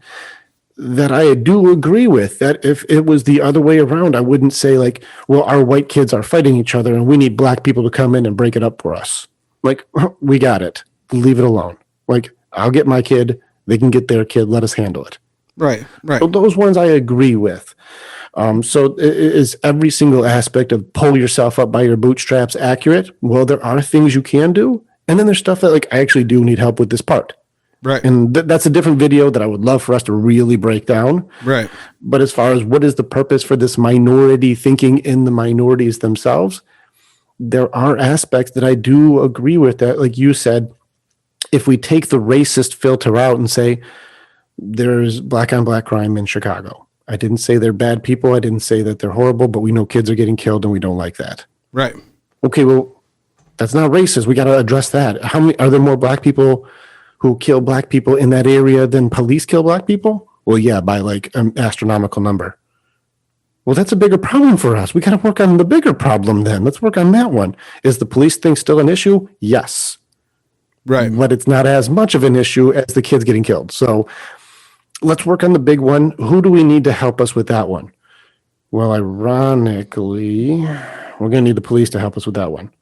that I do agree with, that if it was the other way around, I wouldn't say like, well, our white kids are fighting each other and we need black people to come in and break it up for us. Like, we got it. Leave it alone. Like, I'll get my kid. They can get their kid. Let us handle it. Right. So those ones I agree with. So is every single aspect of pull yourself up by your bootstraps accurate? Well, there are things you can do. And then there's stuff that like, I actually do need help with this part. Right. And that's a different video that I would love for us to really break down. Right. But as far as what is the purpose for this minority thinking in the minorities themselves, there are aspects that I do agree with that. Like you said, if we take the racist filter out and say, there's black on black crime in Chicago. I didn't say they're bad people. I didn't say that they're horrible, but we know kids are getting killed and we don't like that. Right. Okay, well, that's not racist. We got to address that. How many are there more black people who kill black people in that area than police kill black people? Well, yeah, by like an astronomical number. Well, that's a bigger problem for us. We got to work on the bigger problem then. Let's work on that one. Is the police thing still an issue? Yes. Right. But it's not as much of an issue as the kids getting killed. So let's work on the big one. Who do we need to help us with that one? Well, ironically, we're going to need the police to help us with that one.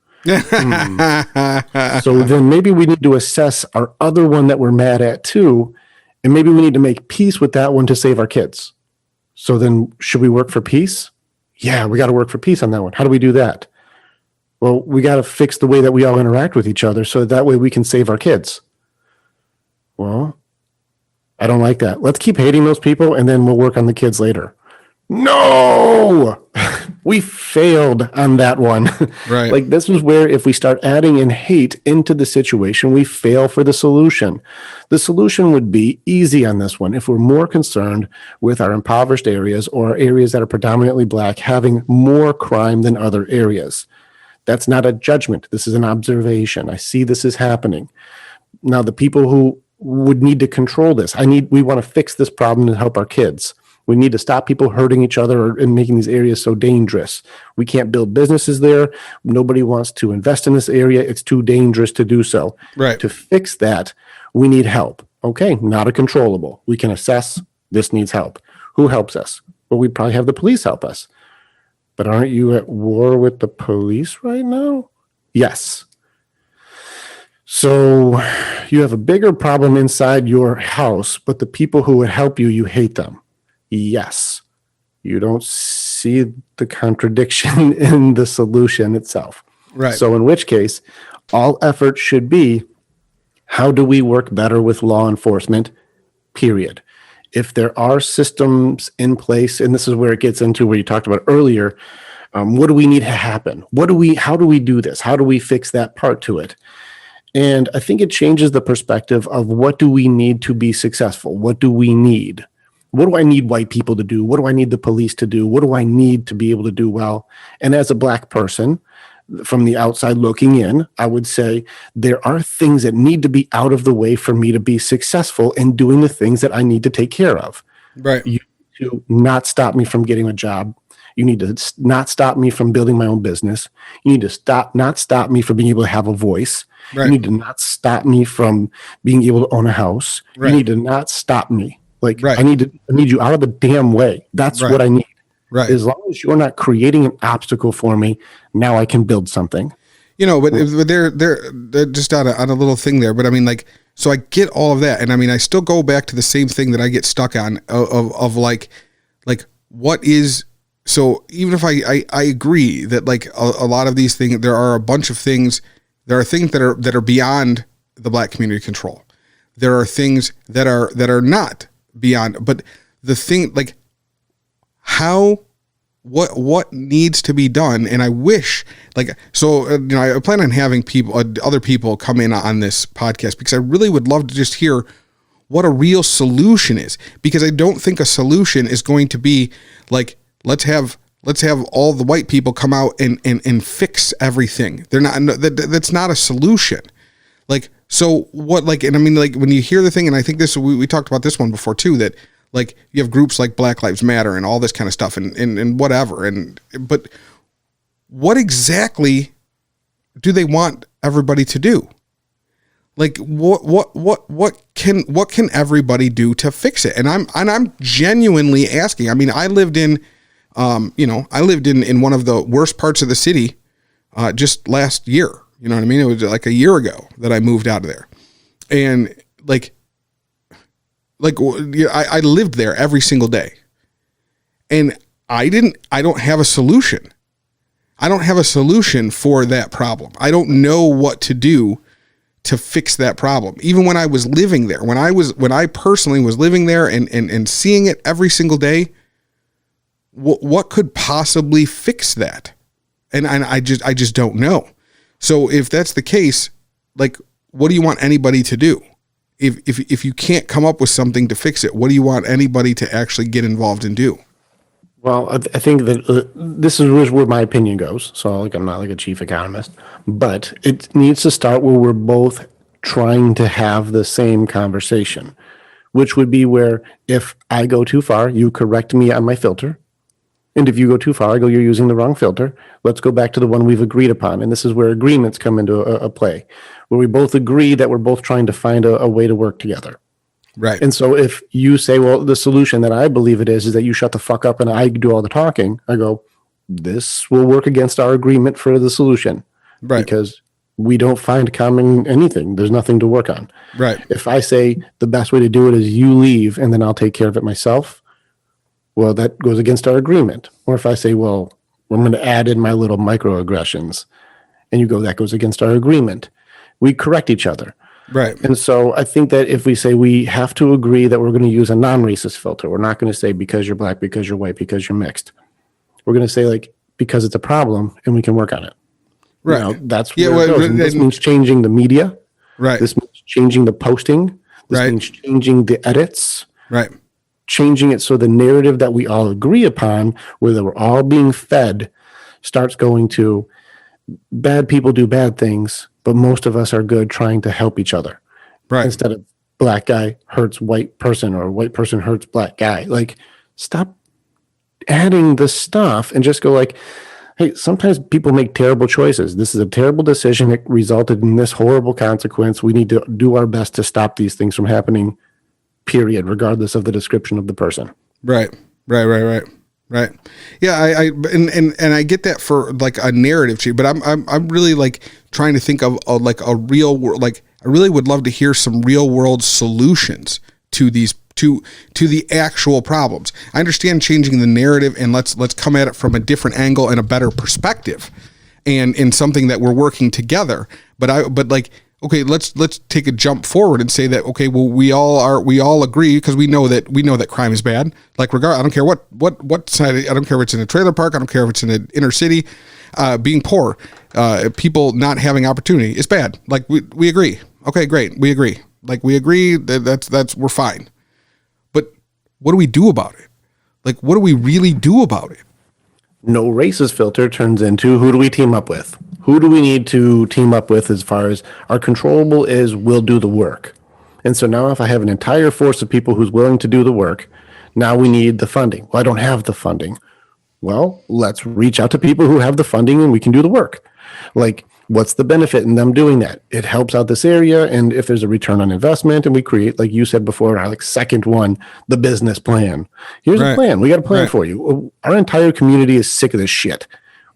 So then maybe we need to assess our other one that we're mad at too. And maybe we need to make peace with that one to save our kids. So then should we work for peace? Yeah, we got to work for peace on that one. How do we do that? Well, we got to fix the way that we all interact with each other so that way we can save our kids. Well, I don't like that. Let's keep hating those people and then we'll work on the kids later. No, we failed on that one. Right. Like this is where if we start adding in hate into the situation, we fail for the solution. The solution would be easy on this one. If we're more concerned with our impoverished areas or areas that are predominantly black having more crime than other areas. That's not a judgment. This is an observation. I see this is happening. Now, the people who would need to control this, we want to fix this problem and help our kids. We need to stop people hurting each other and making these areas so dangerous. We can't build businesses there. Nobody wants to invest in this area. It's too dangerous to do so. Right. To fix that, we need help. Okay, not a controllable. We can assess this needs help. Who helps us? Well, we'd probably have the police help us. But aren't you at war with the police right now? Yes. So you have a bigger problem inside your house, but the people who would help you, you hate them. Yes. You don't see the contradiction in the solution itself. Right. So in which case, all effort should be, how do we work better with law enforcement, period. If there are systems in place, and this is where it gets into where you talked about earlier, what do we need to happen? How do we do this? How do we fix that part to it? And I think it changes the perspective of what do we need to be successful? What do we need? What do I need white people to do? What do I need the police to do? What do I need to be able to do well? And as a black person, from the outside looking in, I would say there are things that need to be out of the way for me to be successful in doing the things that I need to take care of. Right. You need to not stop me from getting a job. You need to not stop me from building my own business. You need to not stop me from being able to have a voice. Right. You need to not stop me from being able to own a house. Right. You need to not stop me. Like, right. I need you out of the damn way. That's right. what I need. Right. As long as you're not creating an obstacle for me, now I can build something. You know, but they're just on a little thing there. But I mean, like, so I get all of that, and I mean, I still go back to the same thing that I get stuck on of like what is. So even if I agree that like a lot of these things, there are a bunch of things. There are things that are beyond the black community control. There are things that are not beyond. But the thing, like, how what needs to be done. And I wish, like, so, I plan on having other people come in on this podcast, because I really would love to just hear what a real solution is, because I don't think a solution is going to be like, let's have all the white people come out and fix everything. They're not, that's not a solution. Like, so what, like, and I mean, like, when you hear the thing, and I think we talked about this one before too, that like you have groups like Black Lives Matter and all this kind of stuff and whatever. But what exactly do they want everybody to do? Like, what can everybody do to fix it? And I'm genuinely asking. I mean, I lived in one of the worst parts of the city, just last year. You know what I mean? It was like a year ago that I moved out of there, and I lived there every single day, and I don't have a solution. I don't have a solution for that problem. I don't know what to do to fix that problem. Even when I was living there, when I personally was living there and seeing it every single day, what could possibly fix that? And I just don't know. So if that's the case, like, what do you want anybody to do? If you can't come up with something to fix it, what do you want anybody to actually get involved and do? Well, I think that this is where my opinion goes. So, like, I'm not like a chief economist, but it needs to start where we're both trying to have the same conversation, which would be where if I go too far, you correct me on my filter. And if you go too far, I go, you're using the wrong filter. Let's go back to the one we've agreed upon. And this is where agreements come into a play, where we both agree that we're both trying to find a way to work together. Right. And so if you say, well, the solution that I believe it is that you shut the fuck up and I do all the talking, I go, this will work against our agreement for the solution. Right. Because we don't find common anything. There's nothing to work on. Right. If I say the best way to do it is you leave and then I'll take care of it myself, well, that goes against our agreement. Or if I say, well, I'm going to add in my little microaggressions, and you go, that goes against our agreement. We correct each other. Right. And so I think that if we say we have to agree that we're going to use a non-racist filter, we're not going to say because you're black, because you're white, because you're mixed. We're going to say, like, because it's a problem and we can work on it. Right. You know, that's where it goes. And this means changing the media. Right. This means changing the posting. This Right. means changing the edits. Right. Changing it so the narrative that we all agree upon, where we're all being fed, starts going to bad people do bad things, but most of us are good trying to help each other. Right. Instead of black guy hurts white person or white person hurts black guy. Like, stop adding the stuff and just go like, hey, sometimes people make terrible choices. This is a terrible decision. It resulted in this horrible consequence. We need to do our best to stop these things from happening, period, regardless of the description of the person. Right. Yeah, I I get that for like a narrative change, but I'm really like trying to think of like a real world. Like, I really would love to hear some real world solutions to these to the actual problems. I understand changing the narrative, and let's come at it from a different angle and a better perspective, and in something that we're working together. But like, okay, let's take a jump forward and say that, okay, well, we all agree, because we know that crime is bad. Like, I don't care what side, I don't care if it's in a trailer park, I don't care if it's in an inner city, being poor, people not having opportunity is bad. Like, we agree. Okay, great. We agree. Like, we agree that's we're fine. But what do we do about it? Like, what do we really do about it? No racist filter turns into, who do we team up with? Who do we need to team up with as far as our controllable is, we'll do the work. And so now if I have an entire force of people who's willing to do the work, now we need the funding. Well, I don't have the funding. Well, let's reach out to people who have the funding and we can do the work. Like, what's the benefit in them doing that? It helps out this area. And if there's a return on investment, and we create, like you said before, our like second one, the business plan. Here's a plan. We got a plan for you. Our entire community is sick of this shit.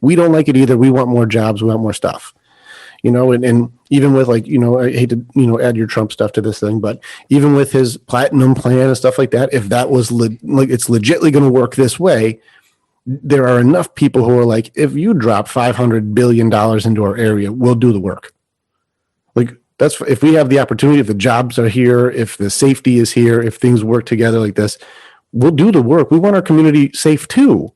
We don't like it either. We want more jobs. We want more stuff. You know, and even with, like, you know, I hate to, add your Trump stuff to this thing, but even with his platinum plan and stuff like that, if that was like, it's legitimately going to work this way, there are enough people who are like, if you drop $500 billion into our area, we'll do the work. Like, that's, if we have the opportunity, if the jobs are here, if the safety is here, if things work together like this, we'll do the work. We want our community safe too.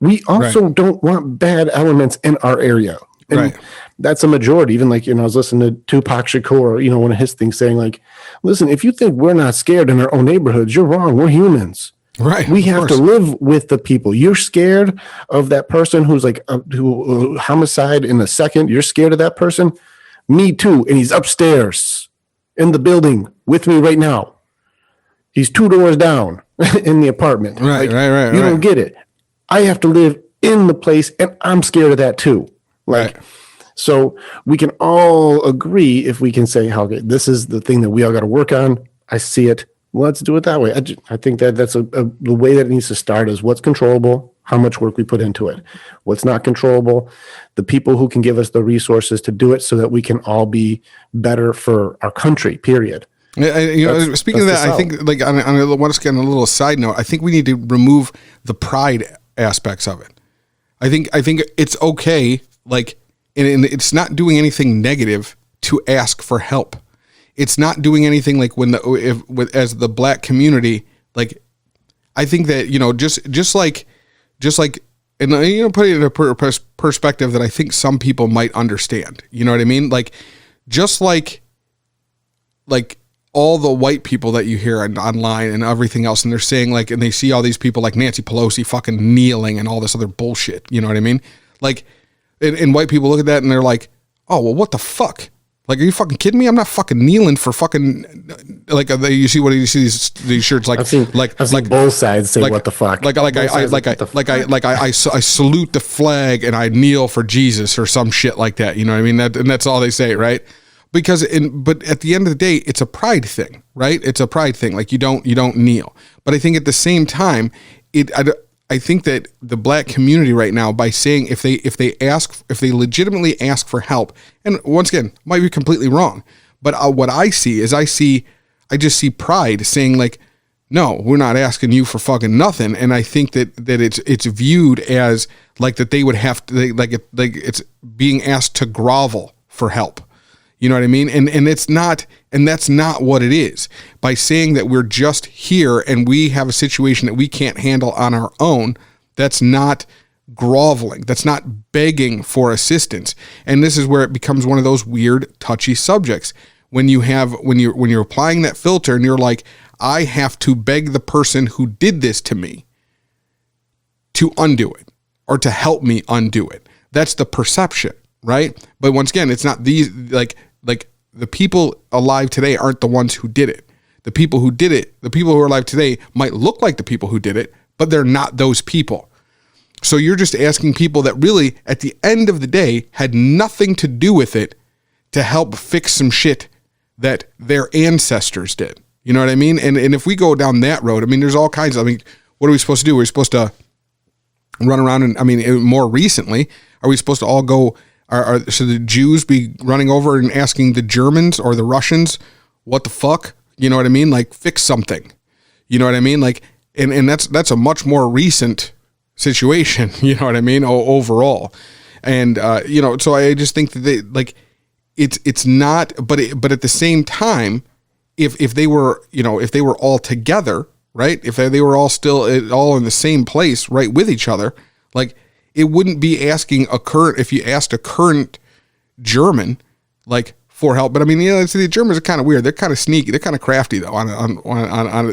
We also don't want bad elements in our area. And that's a majority. Even like, I was listening to Tupac Shakur, one of his things saying like, listen, if you think we're not scared in our own neighborhoods, you're wrong. We're humans. Right. We have to live with the people. You're scared of that person who's like homicide in a second. You're scared of that person. Me too. And he's upstairs in the building with me right now. He's 2 doors down in the apartment. Right. You don't get it. I have to live in the place and I'm scared of that too. So we can all agree if we can say, okay, this is the thing that we all got to work on. I see it. Let's do it that way. I think that's the way that it needs to start is what's controllable, how much work we put into it. What's not controllable, the people who can give us the resources to do it so that we can all be better for our country, period. Speaking of that, I think like on a little side note, I think we need to remove the pride aspects of it. I think it's okay, like, and it's not doing anything negative to ask for help. It's not doing anything like as the black community, like, I think that, just like, and put it in a perspective that I think some people might understand, you know what I mean? Like, just like all the white people that you hear online and everything else, and they're saying like, and they see all these people like Nancy Pelosi fucking kneeling and all this other bullshit, you know what I mean? Like, and white people look at that and they're like, oh, well, what the fuck? Like, are you fucking kidding me? I'm not fucking kneeling for fucking, like, you see these shirts, like, I've seen both sides say, what the fuck? I salute the flag and I kneel for Jesus or some shit like that. You know what I mean? And that's all they say, right? Because but at the end of the day, it's a pride thing, right? It's a pride thing. Like, you don't kneel. But I think at the same time, I think that the black community right now, by saying if they legitimately ask for help, and once again, might be completely wrong, but what I see is I just see pride saying like, no, we're not asking you for fucking nothing. And I think that it's viewed as like that they would have to, like it's being asked to grovel for help. You know what I mean? And it's not, and that's not what it is. By saying that we're just here and we have a situation that we can't handle on our own, that's not groveling. That's not begging for assistance. And this is where it becomes one of those weird, touchy subjects. When you're applying that filter and you're like, I have to beg the person who did this to me to undo it or to help me undo it. That's the perception, right? But once again, it's not these, like the people alive today aren't the ones who did it. The people who did it, the people who are alive today might look like the people who did it, but they're not those people. So you're just asking people that really, at the end of the day, had nothing to do with it to help fix some shit that their ancestors did. You know what I mean? And if we go down that road, I mean, there's all kinds of, what are we supposed to do? We're supposed to run around and, more recently, are we supposed to all go, should the Jews be running over and asking the Germans or the Russians, what the fuck? You know what I mean? Like, fix something. You know what I mean? Like, and that's a much more recent situation, you know what I mean? Overall. And, so I just think that it's not, but at the same time, if they were all together, right? If they were all in the same place, right, with each other, like, it wouldn't be asking if you asked a current German, like, for help. But the Germans are kind of weird. They're kind of sneaky. They're kind of crafty though. And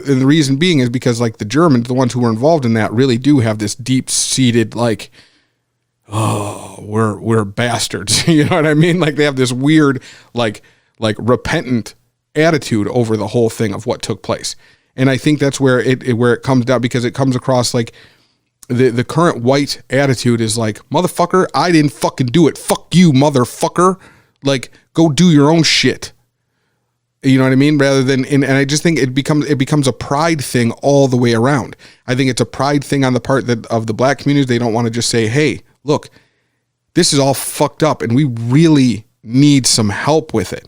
the reason being is because like the Germans, the ones who were involved in that, really do have this deep seated, like, oh, we're bastards. You know what I mean? Like, they have this weird, like repentant attitude over the whole thing of what took place. And I think that's where it comes down, because it comes across like the current white attitude is like, motherfucker, I didn't fucking do it. Fuck you, motherfucker. Like, go do your own shit. You know what I mean? Rather than, and I just think it becomes a pride thing all the way around. I think it's a pride thing on the part of the black community. They don't want to just say, hey, look, this is all fucked up and we really need some help with it.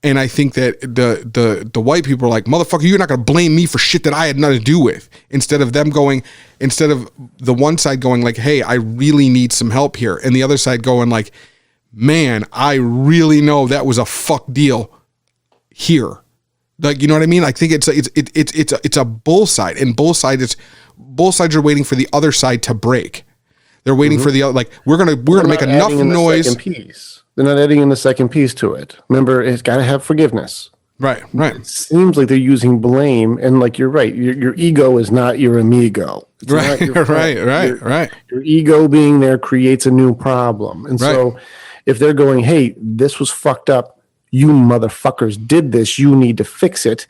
And I think that the white people are like, motherfucker, you're not going to blame me for shit that I had nothing to do with. Instead of the one side going like, hey, I really need some help here. And the other side going like, man, I really know that was a fuck deal here. Like, you know what I mean? I think it's a bull side, and both sides are waiting for the other side to break. They're waiting for the other, like, we're going to make enough noise. They're not adding in the second piece to it. Remember, it's got to have forgiveness. Right. It seems like they're using blame, and like you're right, your ego is not your amigo. It's right, not your friend. right. Your ego being there creates a new problem, and so if they're going, "Hey, this was fucked up. You motherfuckers did this. You need to fix it."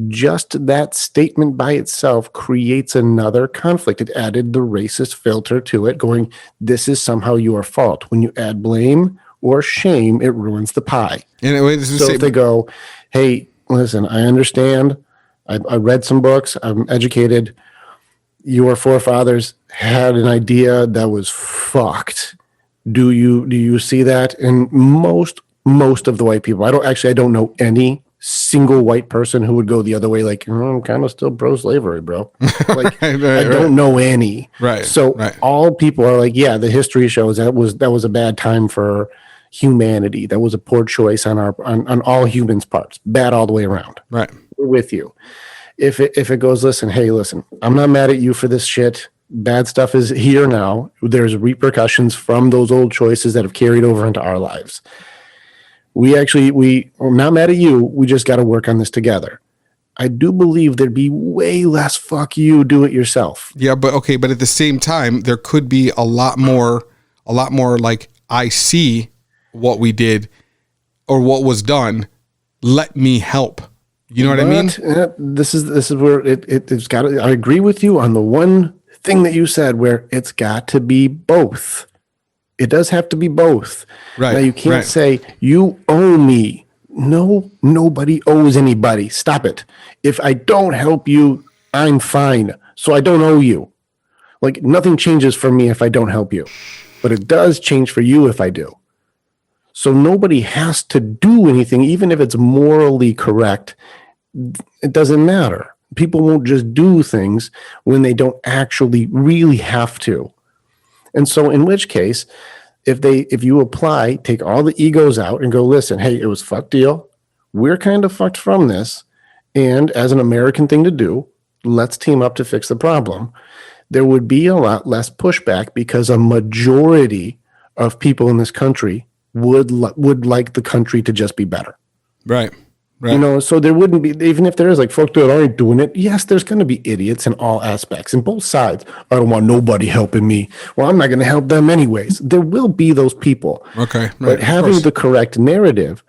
Just that statement by itself creates another conflict. It added the racist filter to it, going, "This is somehow your fault." When you add blame or shame, it ruins the pie. And if they go, "Hey, listen, I understand. I read some books. I'm educated. Your forefathers had an idea that was fucked. Do you see that?" And most of the white people, I don't know any single white person who would go the other way. Like, I'm kind of still pro-slavery, bro. Like, I don't know any. Right. So all people are like, yeah, the history shows that was a bad time for humanity. That was a poor choice on all humans' parts. Bad all the way around. Right. We're with you. If it goes, listen, I'm not mad at you for this shit. Bad stuff is here now. There's repercussions from those old choices that have carried over into our lives. We're not mad at you. We just got to work on this together. I do believe there'd be way less fuck you, do it yourself. Yeah, but at the same time, there could be a lot more like, I see what we did or what was done. Let me help. You know what I mean? This is where it's got to, I agree with you on the one thing that you said where it's got to be both. It does have to be both. Right. Now you can't say you owe me. No, nobody owes anybody. Stop it. If I don't help you, I'm fine. So I don't owe you. Like, nothing changes for me if I don't help you, but it does change for you if I do. So nobody has to do anything, even if it's morally correct. It doesn't matter. People won't just do things when they don't actually really have to. And so in which case, if you apply, take all the egos out and go, listen, hey, it was fuck deal. We're kind of fucked from this. And as an American thing to do, let's team up to fix the problem. There would be a lot less pushback because a majority of people in this country would like the country to just be better. Right. So there wouldn't be, even if there is like, fuck that, I ain't doing it. Yes, there's going to be idiots in all aspects, in both sides. I don't want nobody helping me. Well, I'm not going to help them anyways. There will be those people. Okay. Right. But having the correct narrative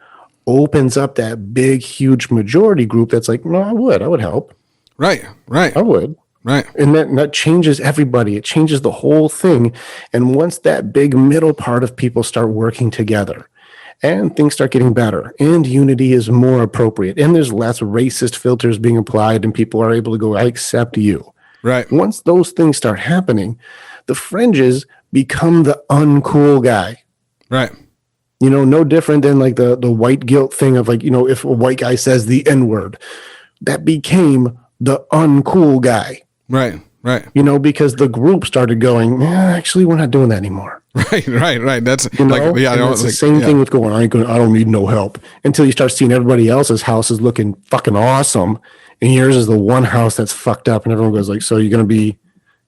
opens up that big, huge majority group that's like, no, I would help. Right. I would. Right. And that changes everybody. It changes the whole thing. And once that big middle part of people start working together, and things start getting better, and unity is more appropriate, and there's less racist filters being applied, and people are able to go, I accept you. Right. Once those things start happening, the fringes become the uncool guy. Right. No different than like the white guilt thing of like, if a white guy says the N-word, that became the uncool guy. Right. Because the group started going, actually, we're not doing that anymore. Right. That's it's the same thing with going, I don't need no help, until you start seeing everybody else's houses looking fucking awesome, and yours is the one house that's fucked up, and everyone goes like, so you're going to be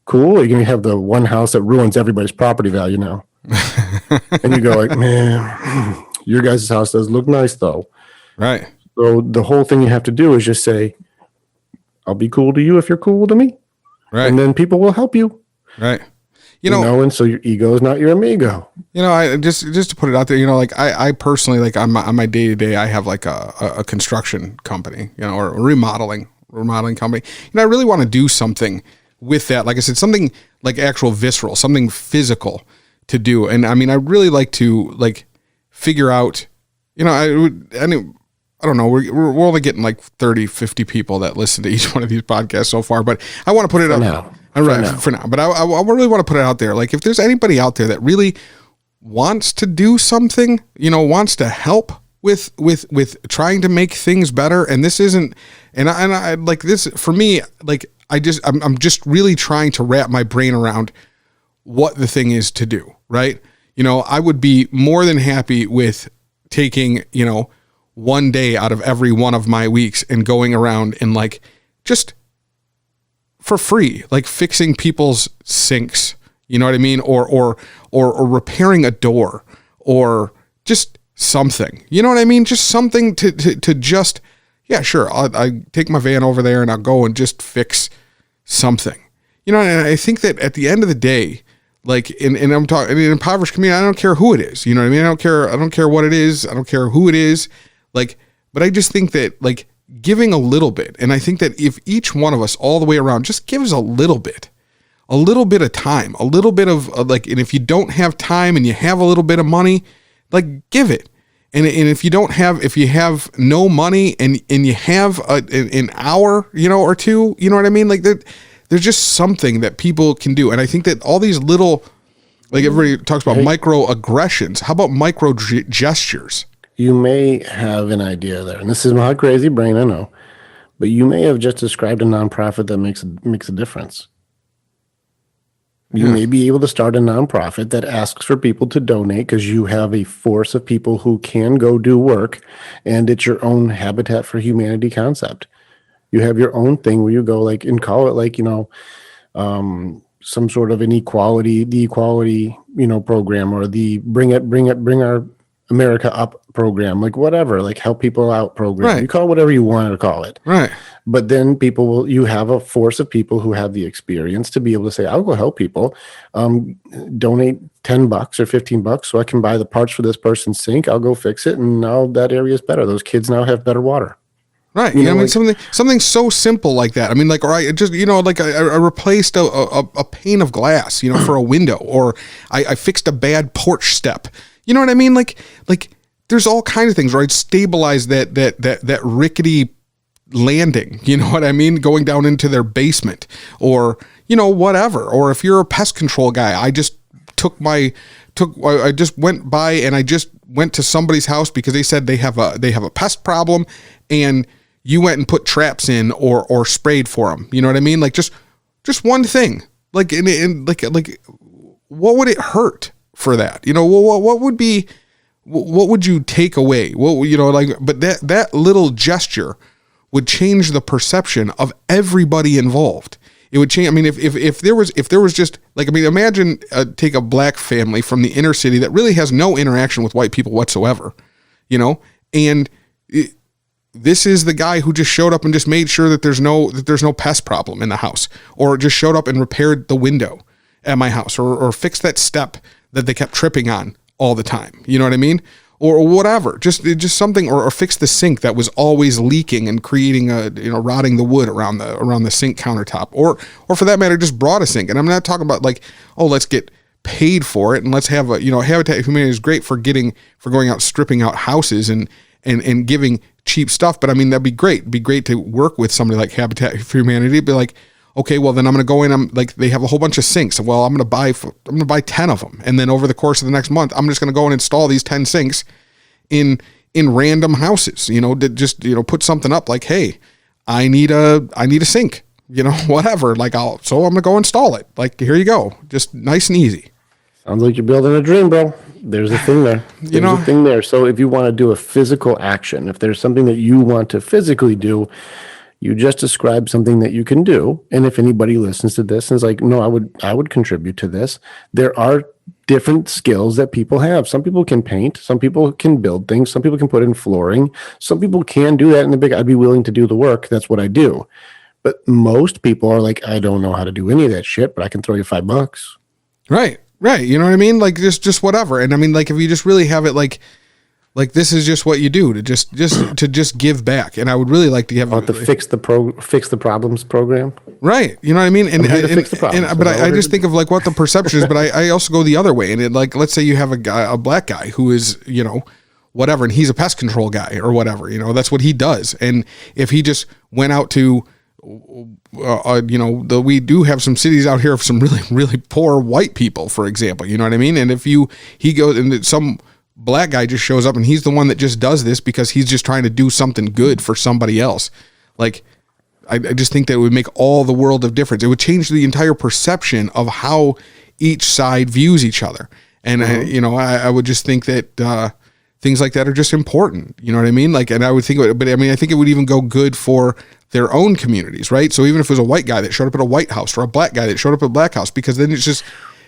cool, or you're going to have the one house that ruins everybody's property value now? And you go like, man, your guys' house does look nice though. Right. So the whole thing you have to do is just say, I'll be cool to you if you're cool to me. Right. And then people will help you. Right. And so your ego is not your amigo. I just to put it out there, like I personally, like on my day-to-day, I have like a construction company, or a remodeling company. And I really want to do something with that. Like I said, something like actual visceral, something physical to do. And I mean, I really like to like figure out, I don't know, we're only getting like 30, 50 people that listen to each one of these podcasts so far, but I want to put it up for now. But I really want to put it out there. Like, if there's anybody out there that really wants to do something, wants to help with trying to make things better. And this isn't, and I like this for me, like I'm just really trying to wrap my brain around what the thing is to do. Right. I would be more than happy with taking, one day out of every one of my weeks and going around and like just for free, like fixing people's sinks, You know what I mean? Or repairing a door, or just something. You know what I mean? Just something to just, yeah, sure. I take my van over there and I'll go and just fix something. You know, and I think that at the end of the day, like I'm talking in an impoverished community, I don't care who it is. You know what I mean? I don't care what it is. I don't care who it is. Like, but I just think that like giving a little bit, and I think that if each one of us all the way around just gives a little bit of time, a little bit of like, and if you don't have time and you have a little bit of money, like give it. And if you have no money and you have an hour, you know, or two, you know what I mean? Like there's just something that people can do. And I think that all these little, like everybody talks about microaggressions. How about micro gestures? You may have an idea there, and this is my crazy brain, I know, but you may have just described a nonprofit that makes a difference. You may be able to start a nonprofit that asks for people to donate because you have a force of people who can go do work, and it's your own Habitat for Humanity concept. You have your own thing where you go like and call it like, you know, some sort of the equality, you know, program, or the bring our America up program, like whatever, like help people out program. Right. You call it whatever you want to call it. Right. But then you have a force of people who have the experience to be able to say, I'll go help people, donate $10 or $15 so I can buy the parts for this person's sink. I'll go fix it. And now that area is better. Those kids now have better water. Right. You know, I mean, something so simple like that. I mean, like, or I just, you know, like I replaced a pane of glass, you know, for a window, or I fixed a bad porch step. You know what I mean? Like there's all kinds of things, right? Stabilize that rickety landing, you know what I mean? Going down into their basement, or, you know, whatever. Or if you're a pest control guy, I just I just went by and I just went to somebody's house because they said they have a pest problem, and you went and put traps in or sprayed for them. You know what I mean? Like just one thing, like, like what would it hurt for that? You know, what would you take away? What, you know, like, but that little gesture would change the perception of everybody involved. It would change. I mean, if there was just like, I mean, imagine take a black family from the inner city that really has no interaction with white people whatsoever, you know, and this is the guy who just showed up and just made sure that there's no pest problem in the house, or just showed up and repaired the window at my house, or fixed that step that they kept tripping on all the time. You know what I mean? Or whatever, just something, or fix the sink that was always leaking and creating rotting the wood around the sink countertop, or for that matter, just brought a sink. And I'm not talking about like, oh, let's get paid for it and let's have a, you know, Habitat for Humanity is great for going out, stripping out houses and giving cheap stuff. But I mean, that'd be great. It'd be great to work with somebody like Habitat for Humanity. It'd be like, okay, well then I'm going to go in. I'm like, they have a whole bunch of sinks. Well, I'm going to buy 10 of them. And then over the course of the next month, I'm just going to go and install these 10 sinks in random houses, you know, to just, you know, put something up like, hey, I need a sink, you know, whatever. Like I'm going to go install it. Like, here you go. Just nice and easy. Sounds like you're building a dream, bro. There's a thing there. There's a thing there. So if you want to do a physical action, if there's something that you want to physically do, you just describe something that you can do. And if anybody listens to this and is like, no, I would contribute to this. There are different skills that people have. Some people can paint. Some people can build things. Some people can put in flooring. Some people can do that in the big, I'd be willing to do the work. That's what I do. But most people are like, I don't know how to do any of that shit, but I can throw you $5. Right. You know what I mean? Like just whatever. And I mean, like if you just really have it like this is just what you do to just give back. And I would really like to have the fix the problems program. Right. You know what I mean? And fix the problems. But I just think of like what the perception is, but I also go the other way. And like, let's say you have a black guy who is, you know, whatever, and he's a pest control guy or whatever, you know, that's what he does. And if he just went out to, you know, we do have some cities out here of some really, really poor white people, for example, you know what I mean? And if he goes and some black guy just shows up and he's the one that just does this because he's just trying to do something good for somebody else. Like, I just think that it would make all the world of difference. It would change the entire perception of how each side views each other. And, I would just think that things like that are just important. You know what I mean? Like, and I would think, but I mean, I think it would even go good for their own communities, right? So even if it was a white guy that showed up at a white house or a black guy that showed up at a black house, because then it's just,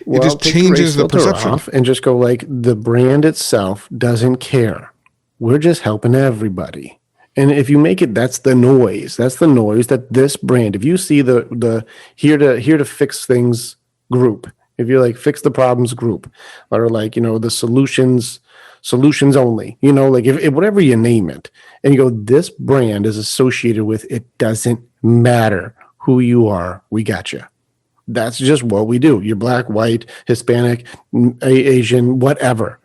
It just take the race changes the filter perception. off and just go like the brand itself doesn't care. We're just helping everybody. And if you make it, that's the noise. That's the noise that this brand. If you see the here to fix things group, if you're like fix the problems group, or like the solutions only, like if whatever you name it, and you go, this brand is associated with it. Doesn't matter who you are. We got you. That's just what we do. You're black, white, Hispanic, Asian, whatever.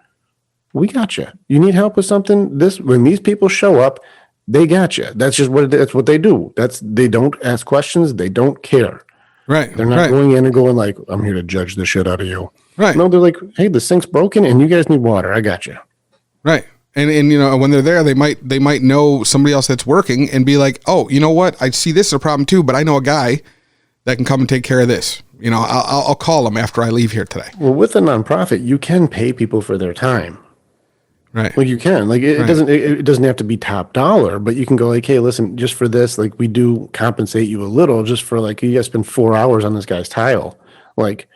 We got you. You need help with something. When these people show up, they got you. That's just that's what they do. They don't ask questions. They don't care. Right. They're not going in and going like, I'm here to judge the shit out of you. Right. No, they're like, hey, the sink's broken and you guys need water. I got you. Right. And when they're there, they might know somebody else that's working and be like, oh, you know what? I see this is a problem too, but I know a guy that can come and take care of this. I'll call him after I leave here today. Well, with a nonprofit, you can pay people for their time. Right. Like you can, like it doesn't have to be top dollar, but you can go like, hey, listen, just for this, like we do compensate you a little just for like, you guys spend 4 hours on this guy's tile. Like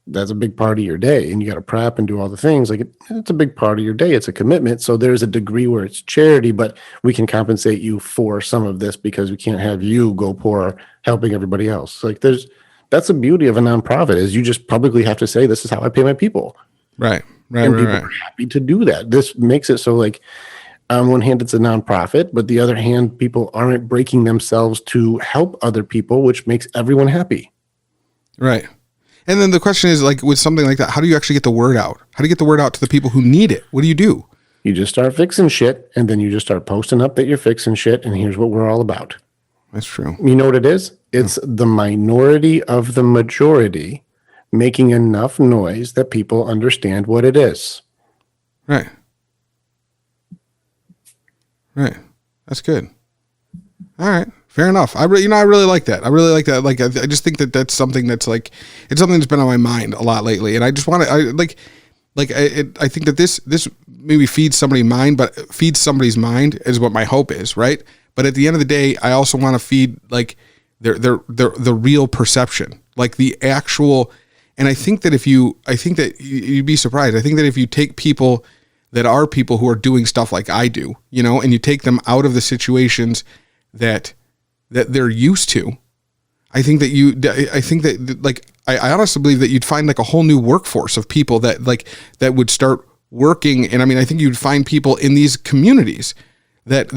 that's a big part of your day and you got to prep and do all the things. Like it's a big part of your day. It's a commitment. So there's a degree where it's charity, but we can compensate you for some of this because we can't have you go poor helping everybody else. Like that's the beauty of a nonprofit is you just publicly have to say, this is how I pay my people. Right. And people are happy to do that. This makes it so like on one hand, it's a nonprofit, but the other hand, people aren't breaking themselves to help other people, which makes everyone happy. Right. And then the question is like with something like that, how do you actually get the word out? How do you get the word out to the people who need it? What do you do? You just start fixing shit and then you just start posting up that you're fixing shit. And here's what we're all about. That's true. You know what it is? It's the minority of the majority making enough noise that people understand what it is. Right. Right. That's good. All right. Fair enough. I really like that. I really like that. Like, I just think that that's something that's like, it's something that's been on my mind a lot lately. And I just want to, I think that this maybe feeds somebody's mind is what my hope is. Right. But at the end of the day, I also want to feed like the real perception, like the actual. And I think that you'd be surprised. I think that if you take people that are people who are doing stuff like I do, and you take them out of the situations that they're used to, I honestly believe that you'd find like a whole new workforce of people that would start working. And I mean, I think you'd find people in these communities that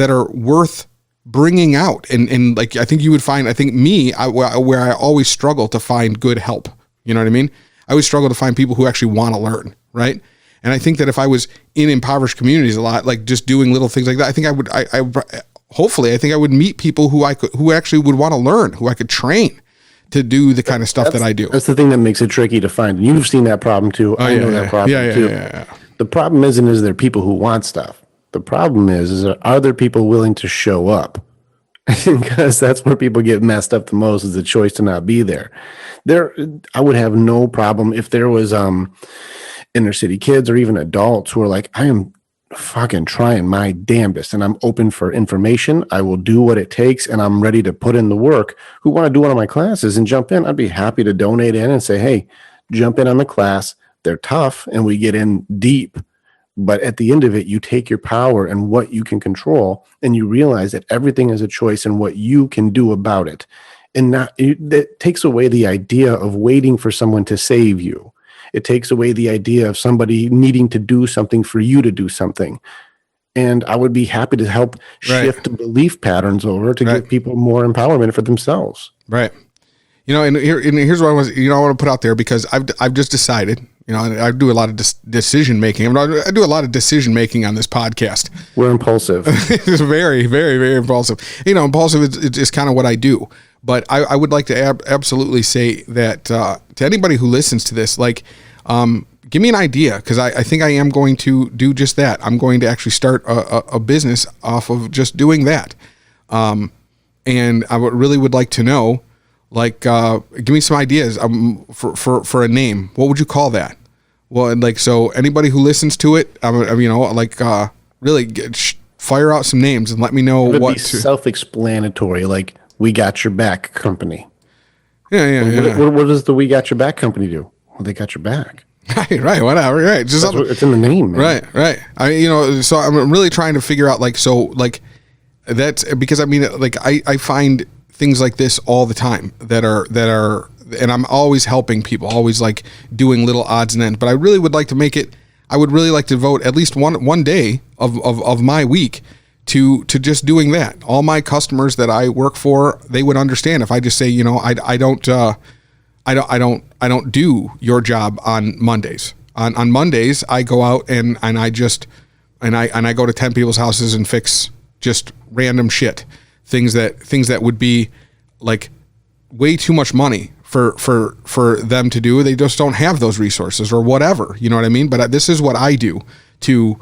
are worth bringing out. And like, I think you would find, where I always struggle to find good help. You know what I mean? I always struggle to find people who actually want to learn, right? And I think that if I was in impoverished communities a lot, like just doing little things like that, I think I would meet people who actually would want to learn, who I could train to do the kind of stuff that I do. That's the thing that makes it tricky to find. You've seen that problem too. I know that problem too. Yeah. The problem is there people who want stuff. The problem is are there people willing to show up? Because that's where people get messed up the most is the choice to not be there. I would have no problem if there was inner city kids or even adults who are like, I am fucking trying my damnedest and I'm open for information. I will do what it takes and I'm ready to put in the work. Who want to do one of my classes and jump in? I'd be happy to donate in and say, hey, jump in on the class. They're tough and we get in deep. But at the end of it, you take your power and what you can control, and you realize that everything is a choice and what you can do about it. And that takes away the idea of waiting for someone to save you. It takes away the idea of somebody needing to do something for you to do something. And I would be happy to help shift belief patterns over to give people more empowerment for themselves. Right. And here's what I want to put out there, because I've just decided, I do a lot of decision making. I do a lot of decision making on this podcast. We're impulsive. It's very, very, very impulsive. Impulsive is kind of what I do. But I would like to absolutely say that to anybody who listens to this, like, give me an idea, because I think I am going to do just that. I'm going to actually start a business off of just doing that. And I really would like to know, like, give me some ideas for a name. What would you call that? Well, and like, so anybody who listens to it, really fire out some names and let me know what to. Self-explanatory, like We Got Your Back company. Yeah. What does the We Got Your Back company do? Well, they got your back. Right, whatever, right. Just It's in the name, man. Right. So I'm really trying to figure out that's because I find things like this all the time that are, and I'm always helping people, always like doing little odds and ends. But I really would like to make it. I would really like to devote at least one day of my week to just doing that. All my customers that I work for, they would understand if I just say, I don't do your job on Mondays. On Mondays, I go out and I go to 10 people's houses and fix just random shit. Things that would be like way too much money for them to do. They just don't have those resources or whatever. You know what I mean? But this is what I do to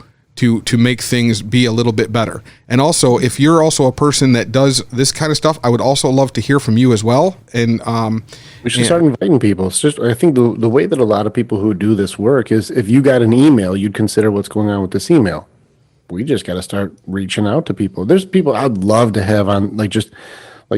make things be a little bit better. And also, if you're also a person that does this kind of stuff, I would also love to hear from you as well. And we should start inviting people. It's just, I think the way that a lot of people who do this work is, if you got an email, you'd consider what's going on with this email. We just got to start reaching out to people. There's people I'd love to have on, like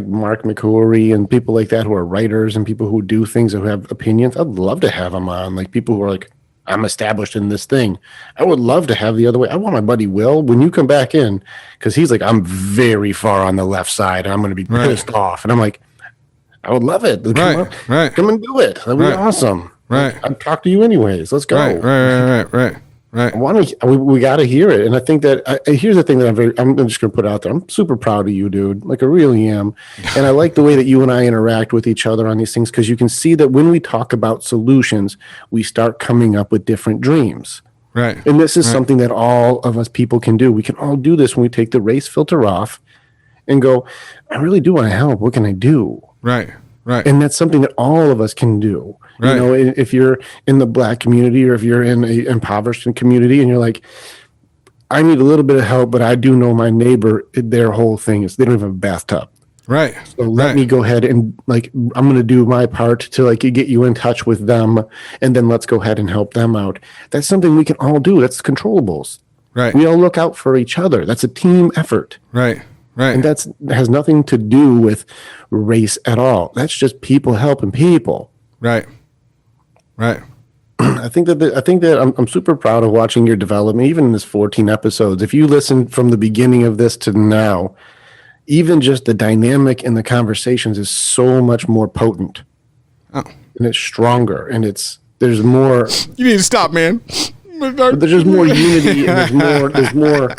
Mark McCrory and people like that who are writers and people who do things, who have opinions. I'd love to have them on, like people who are like, I'm established in this thing. I would love to have the other way. I want my buddy Will, when you come back in, because he's like, I'm very far on the left side and I'm going to be pissed off. And I'm like, I would love it. Come and do it. That'd be awesome. Right. I'd talk to you anyways. Let's go. Right. We got to hear it. And I think that here's the thing that I'm just going to put out there. I'm super proud of you, dude. Like, I really am. And I like the way that you and I interact with each other on these things, because you can see that when we talk about solutions, we start coming up with different dreams. Right. And this is something that all of us people can do. We can all do this when we take the race filter off and go, I really do want to help. What can I do? Right. And that's something that all of us can do. Right. You know, if you're in the Black community or if you're in an impoverished community and you're like, I need a little bit of help, but I do know my neighbor, their whole thing is they don't have a bathtub. Right. So let me go ahead and I'm going to do my part to get you in touch with them, and then let's go ahead and help them out. That's something we can all do. That's controllables. Right. We all look out for each other. That's a team effort. Right. And that has nothing to do with race at all. That's just people helping people. Right. I think that I'm super proud of watching your development, even in this 14 episodes. If you listen from the beginning of this to now, even just the dynamic in the conversations is so much more potent. Oh. And it's stronger, and there's more. You need to stop, man. There's just more unity, and there's more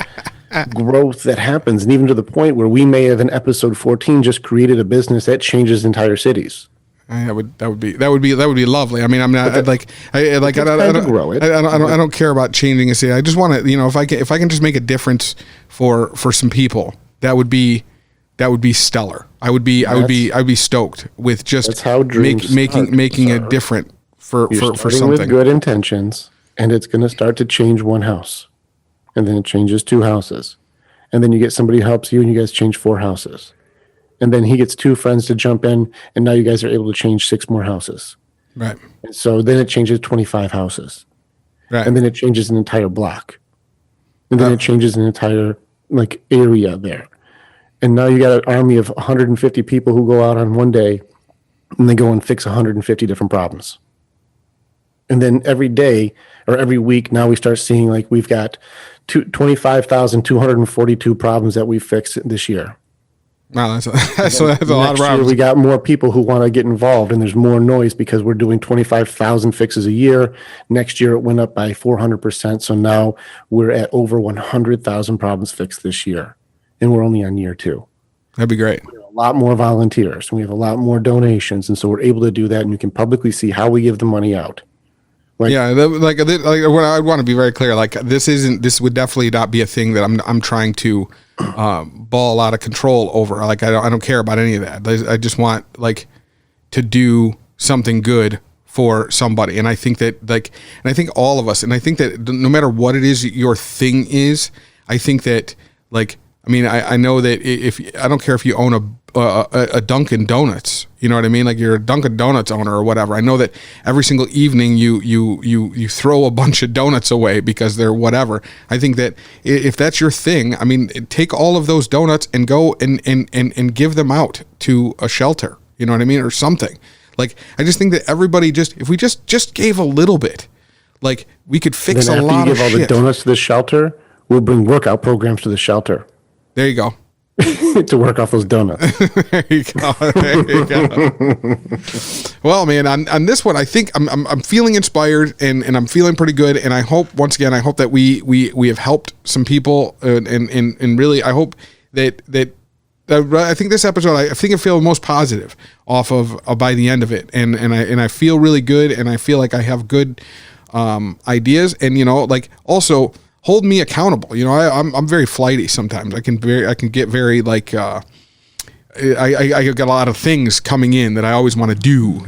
growth that happens, and even to the point where we may have in episode 14 just created a business that changes entire cities. That would be lovely. I mean, I'm not I don't care about changing a city. I just want to, if I can just make a difference for some people, that would be stellar. I'd be stoked with just making a difference for something with good intentions, and it's going to start to change one house. And then it changes 2 houses. And then you get somebody who helps you, and you guys change 4 houses. And then he gets 2 friends to jump in, and now you guys are able to change 6 more houses. Right. And so then it changes 25 houses. Right. And then it changes an entire block. And then it changes an entire area there. And now you got an army of 150 people who go out on one day, and they go and fix 150 different problems. And then every day or every week, now we start seeing we've got 25,242 problems that we fixed this year. Wow, that's a lot of problems. We got more people who want to get involved, and there's more noise because we're doing 25,000 fixes a year. Next year, it went up by 400%. So now we're at over 100,000 problems fixed this year, and we're only on year 2. That'd be great. We have a lot more volunteers, and we have a lot more donations, and so we're able to do that, and you can publicly see how we give the money out. What I want to be very clear, this would definitely not be a thing that I'm trying to ball out of control over. I don't care about any of that. I just want to do something good for somebody. And I think that and I think all of us, and I think that no matter what it is your thing is, I think that I know that if I don't care if you own a Dunkin' Donuts, you know what I mean? You're a Dunkin' Donuts owner or whatever. I know that every single evening you throw a bunch of donuts away because they're whatever. I think that if that's your thing, take all of those donuts and go and give them out to a shelter. You know what I mean? Or something. Like, I just think that everybody if we just gave a little bit, like, we could fix then a lot after you of give all shit. the donuts to the shelter, we'll bring workout programs to the shelter There you go. to work off those donuts. There you go. There you go. Well, man, on this one, I think I'm feeling inspired and I'm feeling pretty good. And I hope, once again, I hope that we have helped some people, and really, I hope that I think this episode, I think I feel most positive off of by the end of it, and I feel really good, and I feel like I have good ideas, and like, also hold me accountable. I'm very flighty sometimes. I can get very like I got a lot of things coming in that I always want to do.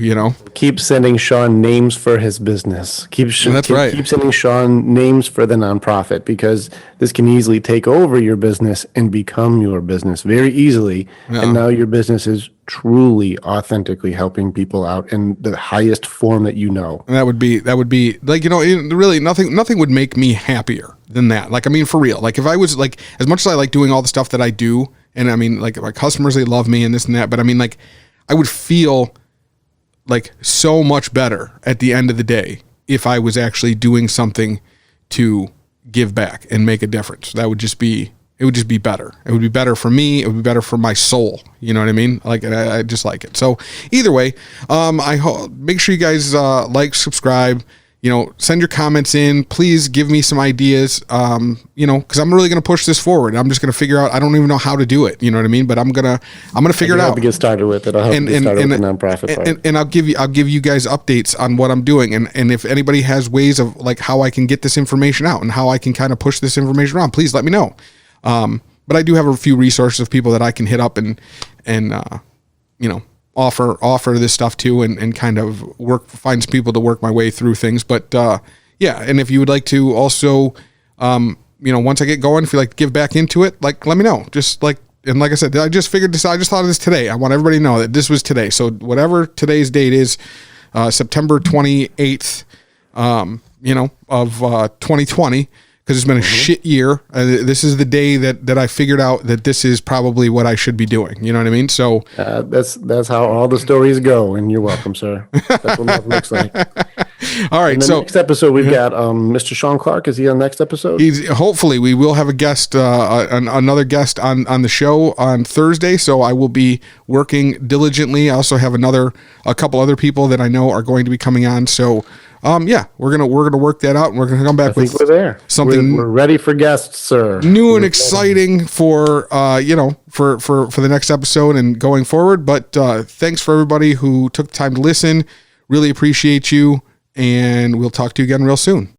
Keep sending Sean names for his business. Keep sending Sean names for the nonprofit, because this can easily take over your business and become your business very easily. Yeah. And now your business is truly, authentically helping people out in the highest form that you know. And that would be like, really nothing would make me happier than that. Like, I mean, for real, like, if I was like, as much as I like doing all the stuff that I do, and I mean, like, my customers, they love me and this and that, but I mean, like, I would feel like so much better at the end of the day if I was actually doing something to give back and make a difference. It would just be better. It would be better for me. It would be better for my soul. You know what I mean? Like, I just like it. So either way, make sure you guys like, subscribe, send your comments in. Please give me some ideas, because I'm really going to push this forward. I'm just going to figure out, I don't even know how to do it. You know what I mean? But I'm going to figure it out. To get started with it. I'll help you get started with the nonprofit part. And I'll give you guys updates on what I'm doing. And if anybody has ways of, like, how I can get this information out and how I can kind of push this information around, please let me know. But I do have a few resources of people that I can hit up and offer this stuff to, and kind of find some people to work my way through things. But yeah, and if you would like to also, once I get going, if you like to give back into it, like, let me know. Just like, and like I said, I just thought of this today. I want everybody to know that this was today. So whatever today's date is, September 28th, of 2020. Because it's been a shit year. This is the day that I figured out that this is probably what I should be doing. You know what I mean? So that's how all the stories go. And you're welcome, sir. That's what love looks like. All right. So next episode we've got Mr. Sean Clark. Is he on next episode? Hopefully we will have a guest, another guest on the show on Thursday. So I will be working diligently. I also have a couple other people that I know are going to be coming on. So. Yeah, we're gonna work that out, and we're gonna come back with something. We're ready for guests, sir. New and exciting for for the next episode and going forward. But thanks for everybody who took the time to listen. Really appreciate you, and we'll talk to you again real soon.